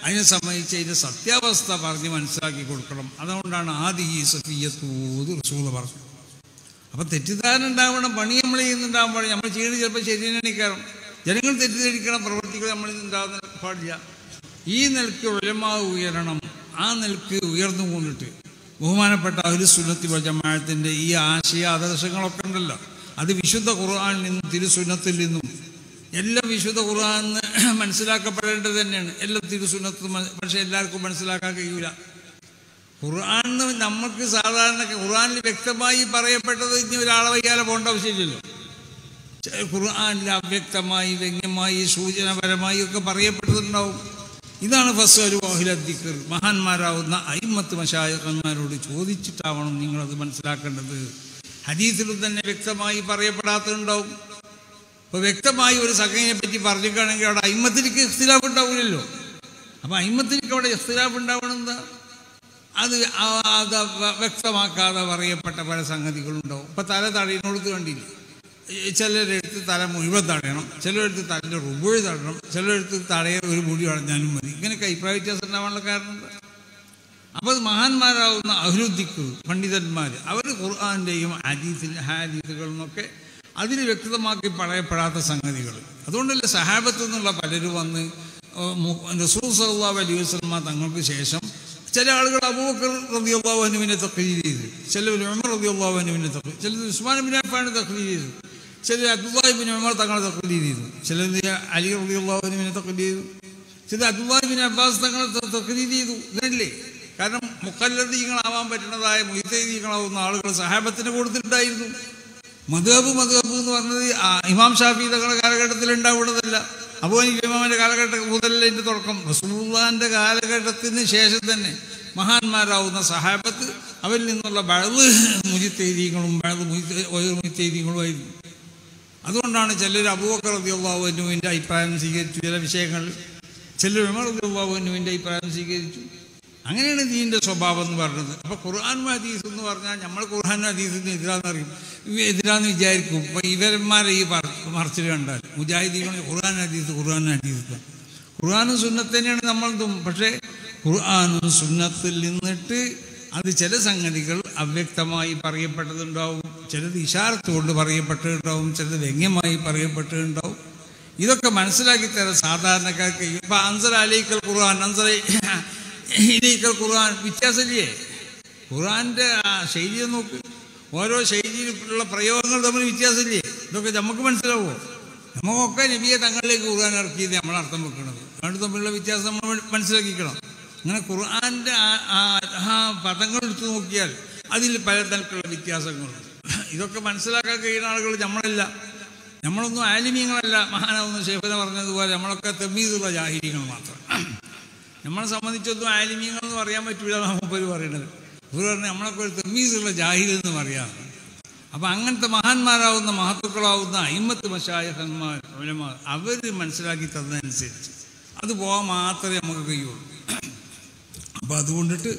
അതിനെ സംബന്ധിച്ച് അതിൻ്റെ സത്യാവസ്ഥ പറഞ്ഞ് മനസ്സിലാക്കി കൊടുക്കണം. അതുകൊണ്ടാണ് ആദി ഈ സഫിയ്യത്തൂത് റസൂൽ പറഞ്ഞു. അപ്പം തെറ്റിദ്ധാരണ ഉണ്ടാവണം. പണി നമ്മൾ ചെയ്യുന്നുണ്ടാകുമ്പോൾ നമ്മൾ ചെയ്യുന്നത് ചിലപ്പോൾ ശരിയാണിക്കാറും ജനങ്ങൾ തെറ്റിദ്ധരിക്കണം. പ്രവർത്തികൾ നമ്മളിൽ ഉണ്ടാകുന്ന പാടില്ല. ഈ നിലയ്ക്ക് ഉലമാവ് ഉയരണം. ആ നിലയ്ക്ക് ഉയർന്നു കൊണ്ടിട്ട് ബഹുമാനപ്പെട്ട അഹ്ലുസുന്നത്തി വൽ ജമാഅത്തിൻ്റെ ഈ ആശയ ആദർശങ്ങളൊക്കെ ഉണ്ടല്ലോ, അത് വിശുദ്ധ ഖുർആനിൽ നിന്നും തിരുസുന്നത്തിൽ നിന്നും എല്ലാം വിശുദ്ധ ഖുർആൻ മനസ്സിലാക്കപ്പെടേണ്ടത് തന്നെയാണ്. എല്ലാം തിരുസുന്നത്തും. പക്ഷെ എല്ലാവർക്കും മനസ്സിലാക്കാൻ കഴിയൂല. ഖുർആൻ നമുക്ക് സാധാരണ ഖുർആനിൽ വ്യക്തമായി പറയപ്പെട്ടത് ഇനി ഒരാളെ വയ്യാലെ പോകേണ്ട ആവശ്യമില്ലല്ലോ. ഖുർആനിൽ അവ്യക്തമായി വ്യംഗ്യമായി സൂചനപരമായി ഒക്കെ പറയപ്പെട്ടതുണ്ടാവും. ഇതാണ് ഫസ്അലു അഹ്ല ദിക്ർ. മഹാന്മാരാവുന്ന അയിമ്മത്ത് മശായിഖന്മാരോട് ചോദിച്ചിട്ടാവണം നിങ്ങളത് മനസ്സിലാക്കേണ്ടത്. ഹദീസിലും തന്നെ വ്യക്തമായി പറയപ്പെടാത്തതുണ്ടാവും. അപ്പോൾ വ്യക്തമായി ഒരു സംഗതിനെ പറ്റി പറഞ്ഞിട്ടാണെങ്കിൽ അവിടെ അയിമ്മത്തിലേക്ക് ഇഖ്തിലാഫ് ഉണ്ടാവില്ലല്ലോ. അപ്പോൾ അയിമ്മത്തിലേക്ക് അവിടെ ഇഖ്തിലാഫ് ഉണ്ടാവണമെന്താ? അത് വ്യക്തമാക്കാതെ പറയപ്പെട്ട പല സംഗതികളുണ്ടാവും. ഇപ്പം തല തടയിനോടത്ത് കണ്ടില്ല. ചിലരെടുത്ത് തല മുഴുവൻ തടയണം, ചിലരെടുത്ത് തലൻ്റെ റുബുഴ് തടയണം, ചിലരെടുത്ത് തടയ ഒരു മുടി അടഞ്ഞാലും മതി. ഇങ്ങനെയൊക്കെ അഭിപ്രായ വ്യത്യാസം ഉണ്ടാവാനുള്ള കാരണം. അപ്പോൾ മഹാന്മാരാവുന്ന അഹ്ലുദ്ദിഖ് പണ്ഡിതന്മാർ അവർ ഖുർആൻ്റെയും ഹദീസുകളിൽ നിന്നൊക്കെ അതിന് വ്യക്തമാക്കി പറയപ്പെടാത്ത സംഗതികൾ. അതുകൊണ്ടല്ലേ സഹാബത്ത് നിന്നുള്ള പലരും വന്ന് റസൂൽ സല്ലല്ലാഹു അലൈഹി വസല്ലം തങ്ങൾക്ക് ശേഷം ചില ആളുകൾ അബൂബക്കർ റളിയല്ലാഹു അൻഹുവിനെ തഖ്ലീദ് ചെയ്തു, ചിലർ ഉമർ റളിയല്ലാഹു അൻഹുവിനെ തഖ്ലീദ്, ചിലർ ഉസ്മാൻ ഇബ്നു അഫ്ഫാനെ തഖ്ലീദ് ചെയ്തു, ചിലർ അബ്ദുല്ലാഹി ഇബ്നു ഉമർ തങ്ങളെ തഖ്ലീദ് ചെയ്തു, ചിലർ അലി റളിയല്ലാഹു അൻഹുവിനെ തഖ്ലീദ് ചെയ്തു, ചിലർ അബ്ദുല്ലാഹി ഇബ്നു അബ്ബാസ് തങ്ങളെ തഖ്ലീദ് ചെയ്തു. ഇതല്ലേ കാരണം മുഖല്ലദീങ്ങളാവാൻ പറ്റുന്നതായ മുജ്തഹിദീങ്ങളാവുന്ന ആളുകൾ സഹാബത്തിന് കൊടുത്തിട്ടുണ്ടായിരുന്നു. മദ്ഹബ് എന്ന് പറഞ്ഞത് ഇമാം ഷാഫി തങ്ങളുടെ കാലഘട്ടത്തിൽ ഉണ്ടാവുന്നതല്ല. അബൂ ഹനീഫ ഇമാമിൻ്റെ കാലഘട്ടം മുതലല്ല ഇതിൻ്റെ തുടക്കം. റസൂലുള്ളാഹിൻ്റെ കാലഘട്ടത്തിന് ശേഷം തന്നെ മഹാന്മാരാവുന്ന സഹാബത്ത് അവരിൽ നിന്നുള്ള ബഅദ് മുജ്തഹിദീങ്ങളും മുജ്തഹിദീങ്ങളുമായിരുന്നു. അതുകൊണ്ടാണ് ചിലർ അബൂബക്കർ റളിയല്ലാഹു അൻഹുവിൻ്റെ അഭിപ്രായം സ്വീകരിച്ചു ചില വിഷയങ്ങളിൽ, ചിലർ ഉമർ റളിയല്ലാഹു അൻഹുവിൻ്റെ അഭിപ്രായം സ്വീകരിച്ചു. അങ്ങനെയാണ് ദീനിൻ്റെ സ്വഭാവം എന്ന് പറയുന്നത്. അപ്പോൾ ഖുർആനും ഹദീസ് എന്ന് പറഞ്ഞാൽ നമ്മൾ ഖുർആനും ഹദീസിന് എതിരാന്ന് വിചാരിക്കും. ഇപ്പോൾ ഇവന്മാരെ ഈ മറച്ചിൽ കണ്ടാൽ മുജാഹിദീകൾ ഖുർആൻ ഹദീസ് ഖുർആനും സുന്നത്ത് തന്നെയാണ് നമ്മളതും. പക്ഷേ ഖുർആനും സുന്നത്തിൽ നിന്നിട്ട് അത് ചില സംഗതികൾ അവ്യക്തമായി പറയപ്പെട്ടതുണ്ടാവും, ചിലത് ഇശാറത്ത് കൊണ്ട് പറയപ്പെട്ടിട്ടുണ്ടാവും, ചിലത് വ്യംഗ്യമായി പറയപ്പെട്ടിട്ടുണ്ടാവും. ഇതൊക്കെ മനസ്സിലാക്കി തരാൻ സാധാരണക്കാർക്ക് ഇപ്പം അൻസല അലൈക്കൽ ഖുർആൻ ഇലൈക്കൽ ഖുർആൻ വ്യത്യാസമില്ലേ? ഖുർആൻ്റെ ശൈലിയെ നോക്ക്, ഓരോ ശൈലിയിലുള്ള പ്രയോഗങ്ങൾ തമ്മിൽ വ്യത്യാസമില്ലേ? ഇതൊക്കെ നമുക്ക് മനസ്സിലാവുമോ? നമുക്കൊക്കെ നബിയെ തങ്ങളിലേക്ക് ഖുർആൻ ഇറക്കിയത് നമ്മൾ അർത്ഥം വെക്കുന്നത്. രണ്ട് തമ്മിലുള്ള വ്യത്യാസം നമ്മൾ മനസ്സിലാക്കിക്കണം. അങ്ങനെ ഖുർആൻ്റെ പദങ്ങൾ എടുത്തു നോക്കിയാൽ അതിൽ പല തരത്തിലുള്ള വ്യത്യാസങ്ങളുണ്ട്. ഇതൊക്കെ മനസ്സിലാക്കാൻ കഴിയുന്ന ആളുകൾ നമ്മളല്ല. നമ്മളൊന്നും ആലിമീങ്ങളല്ല. മഹാനാവുന്ന ശേഖന പറഞ്ഞതുപോലെ നമ്മളൊക്കെ തമീസുള്ള ജാഹിലികൾ മാത്രം. നമ്മളെ സംബന്ധിച്ചൊന്നും ആലിമീങ്ങൾ എന്ന് പറയാൻ പറ്റൂല. മുമ്പ് പറയുന്നത് ഇവർ പറഞ്ഞാൽ നമ്മളൊക്കെ ഒരു തമീസുള്ള ജാഹിലെന്ന് പറയാം. അപ്പം അങ്ങനത്തെ മഹാന്മാരാവുന്ന മഹത്തുക്കളാവുന്ന അയിമ്മത്ത് മശായിഖന്മാർ ഉലമാ അവർ മനസ്സിലാക്കി തന്നതനുസരിച്ച് അത് പോകാൻ മാത്രമേ നമുക്ക് കഴിയുള്ളൂ. അപ്പോൾ അതുകൊണ്ടിട്ട്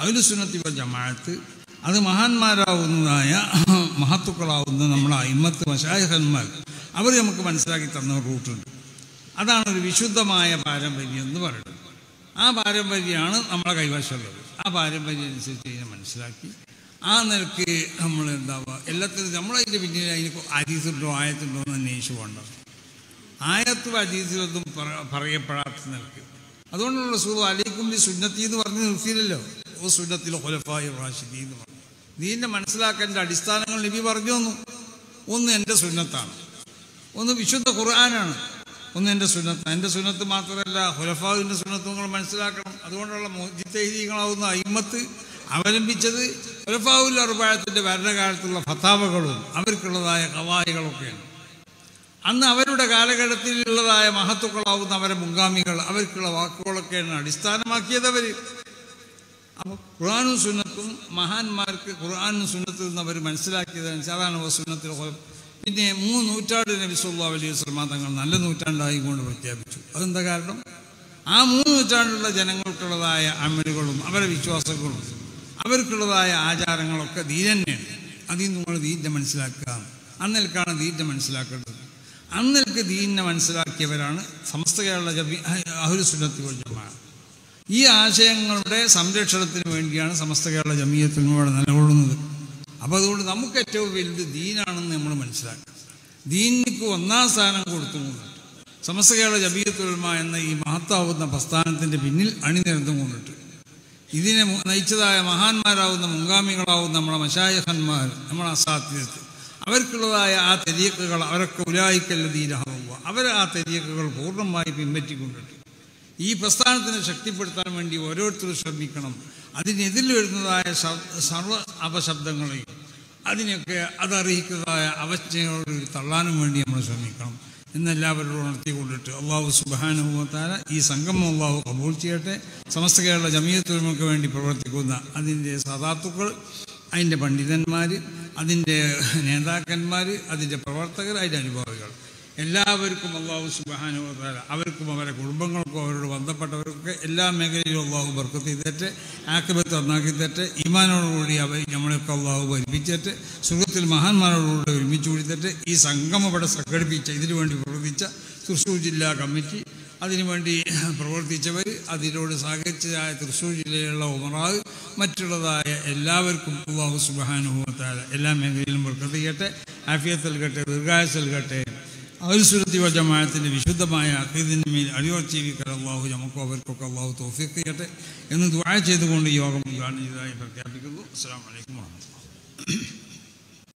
അഹ്ലുസുന്നത്തി വൽ ജമാഅത്ത് അത് മഹാന്മാരാവുന്നതായ മഹത്തുക്കളാവുന്ന നമ്മളെ അയിമ്മത്ത് മശായിഖന്മാർ അവർ നമുക്ക് മനസ്സിലാക്കി തന്ന റൂട്ടുണ്ട്. അതാണ് ഒരു വിശുദ്ധമായ പാരമ്പര്യം എന്ന് പറയുന്നത്. ആ പാരമ്പര്യമാണ് നമ്മളെ കൈവശമുള്ളത്. ആ പാരമ്പര്യം അനുസരിച്ച് ഇതിനെ മനസ്സിലാക്കി ആ നിലക്ക് നമ്മൾ എന്താവുക എല്ലാത്തിനും നമ്മളതിൻ്റെ പിന്നിൽ അതിന് ഹദീസുണ്ടോ ആയത്തുണ്ടോ എന്ന് അന്വേഷിച്ച് പോകണ്ട. ആയത്തും ഹദീസിലൊന്നും പറയപ്പെടാത്ത നിലക്ക്. അതുകൊണ്ടുള്ള റസൂൽ അലൈക്കും ബി സുന്നത്തി എന്ന് പറഞ്ഞ് നിർത്തിയില്ലല്ലോ. ഓ സുന്നത്തിൽ ഖുലഫാഇർ റാഷിദീൻ എന്ന് പറഞ്ഞു. ദീനിനെ മനസ്സിലാക്കേണ്ട അടിസ്ഥാനങ്ങൾ നബി പറഞ്ഞു തന്നു. ഒന്ന് എൻ്റെ സുന്നത്താണ്, ഒന്ന് വിശുദ്ധ ഖുർആനാണ്, ഒന്ന് എൻ്റെ സുന്നത്ത്. എൻ്റെ സുന്നത്ത് മാത്രമല്ല ഖുലഫാഇൻ്റെ സുന്നത്ത് നിങ്ങൾ മനസ്സിലാക്കണം. അതുകൊണ്ടുള്ള മുജ്തഹിദീങ്ങളാവുന്ന അയിമ്മത്ത് അവലംബിച്ചത് ഖുലഫാഉൽ അർബഅത്തിൻ്റെ ഭരണകാലത്തുള്ള ഫതാവകളും അവർക്കുള്ളതായ ഖവായികളൊക്കെയാണ്. അന്ന് അവരുടെ കാലഘട്ടത്തിലുള്ളതായ മഹത്തുക്കളാവുന്ന അവരെ മുൻഗാമികൾ അവർക്കുള്ള വാക്കുകളൊക്കെയാണ് അടിസ്ഥാനമാക്കിയത് അവർ. അപ്പോൾ ഖുർആനും സുന്നത്തും മഹാന്മാർക്ക് ഖുർആനും സുന്നത്തിൽ നിന്ന് അവർ മനസ്സിലാക്കിയതനുസരിച്ച് അതാണ് സുന്നത്തിൽ. പിന്നെ 3 നൂറ്റാണ്ട് നബി സല്ലല്ലാഹു അലൈഹി വസല്ലം തങ്ങൾ നല്ല നൂറ്റാണ്ടായിക്കൊണ്ട് പ്രഖ്യാപിച്ചു. അതെന്താ കാരണം? ആ 3 നൂറ്റാണ്ടിലുള്ള ജനങ്ങൾക്കുള്ളതായ അമലുകളും അവരുടെ വിശ്വാസങ്ങളും അവർക്കുള്ളതായ ആചാരങ്ങളൊക്കെ ദീൻ തന്നെയാണ്. അതിൽ നിങ്ങൾ ദീനിനെ മനസ്സിലാക്കുക. അന്നേൽക്കാണ് ദീനിനെ മനസ്സിലാക്കേണ്ടത്. അന്നേൽക്ക് ദീനിനെ മനസ്സിലാക്കിയവരാണ് സമസ്ത കേരള അഹ്ലുസ് സുന്നത്തി വൽ ജമാഅ. ഈ ആശയങ്ങളുടെ സംരക്ഷണത്തിന് വേണ്ടിയാണ് സമസ്ത കേരള ജമീയത്തുൽ ഉലമ നിലകൊള്ളുന്നത്. അപ്പോൾ അതുകൊണ്ട് നമുക്ക് ഏറ്റവും വലുത് ദീനാണെന്ന് നമ്മൾ മനസ്സിലാക്കുക. ദീനിക്ക് 1ാം സ്ഥാനം കൊടുത്തുകൊണ്ട് സമസ്ത കേരള ജമീയത്തുൽ ഉലമ എന്ന ഈ മഹത്താവുന്ന പ്രസ്ഥാനത്തിൻ്റെ പിന്നിൽ അണിനിരന്നുകൊണ്ടിട്ട് ഇതിനെ നയിച്ചതായ മഹാന്മാരാവുന്ന മുൻഗാമികളാവുന്ന നമ്മുടെ മശായിഖന്മാർ, നമ്മുടെ അസാത്തിദത്ത്, അവർക്കുള്ളതായ ആ തരീഖകൾ അവരൊക്കെ ഉലായിക്കല്ലദീനഹവ അവർ ആ തരീഖകൾ പൂർണ്ണമായി പിൻപറ്റിക്കൊണ്ടിട്ട് ഈ പ്രസ്ഥാനത്തിനെ ശക്തിപ്പെടുത്താൻ വേണ്ടി ഓരോരുത്തരും ശ്രമിക്കണം. അതിനെതിൽ വരുന്നതായ സർവ്വ അപശബ്ദങ്ങളെയും അതിനൊക്കെ അതർഹിക്കുന്നതായ അവജ്ഞയോട് തള്ളാനും വേണ്ടി നമ്മൾ ശ്രമിക്കണം എന്നെല്ലാവരോടും ഉണർത്തിക്കൊണ്ടിട്ട് അള്ളാഹു സുബ്ഹാനഹു വ തആല ഈ സംഗമം അള്ളാഹു കബൂൽ ചെയ്യട്ടെ. സമസ്ത കേരള ജമീയത്തുൽ ഉലമയ്ക്ക് വേണ്ടി പ്രവർത്തിക്കുന്ന അതിൻ്റെ സദാത്തുക്കൾ, അതിൻ്റെ പണ്ഡിതന്മാർ, അതിൻ്റെ നേതാക്കന്മാർ, അതിൻ്റെ പ്രവർത്തകർ, അതിൻ്റെ അനുഭാവികൾ എല്ലാവർക്കും അള്ളാഹു സുബ്ഹാനഹു വ തആല അവർക്കും അവരുടെ കുടുംബങ്ങൾക്കും അവരോട് ബന്ധപ്പെട്ടവർക്കൊക്കെ എല്ലാ മേഖലയിലും അള്ളാഹു ബർക്കത്ത് ചെയ്തിട്ട് ആഖിബത്ത് നന്നാക്കി തരട്ടെ. ഈമാനോടുകൂടി അവർ നമ്മളെയൊക്കെ അള്ളാഹു ഭരിപ്പിച്ചിട്ട് സുഖത്തിൽ മഹാന്മാരോടുകൂടി ഒരുമിച്ച് കൂടിത്തിട്ട് ഈ സംഗമം ഇവിടെ സംഘടിപ്പിച്ച ഇതിനു വേണ്ടി പ്രവർത്തിച്ച തൃശ്ശൂർ ജില്ലാ കമ്മിറ്റി, അതിനുവേണ്ടി പ്രവർത്തിച്ചവർ, അതിനോട് സഹകരിച്ചതായ തൃശ്ശൂർ ജില്ലയിലുള്ള ഉമറാവ്, മറ്റുള്ളതായ എല്ലാവർക്കും അള്ളാഹു സുബ്ഹാനഹു വ തആല എല്ലാ മേഖലയിലും ബർക്കത്ത് ചെയ്യട്ടെ, ആഫിയത്ത് നൽകട്ടെ, ദീർഘായുസ്സ് നൽകട്ടെ. അഹ്ലുസ് സുന്നത്തി വൽ ജമാഅത്തിന്റെ വിശുദ്ധമായ അഖീദയുടെ മേൽ അടിയുറച്ച് ജീവിക്കാൻ അള്ളാഹു നമുക്കും അവർക്കൊക്കെ അള്ളാഹു തൗഫീഖ് ചെയ്യട്ടെ എന്ന് ദുആ ചെയ്തുകൊണ്ട് യോഗം ഉദ്ഘാടനം ചെയ്തതായി പ്രഖ്യാപിക്കുന്നു. അസ്സലാമു അലൈക്കും വറഹ്മത്തുള്ളാഹി.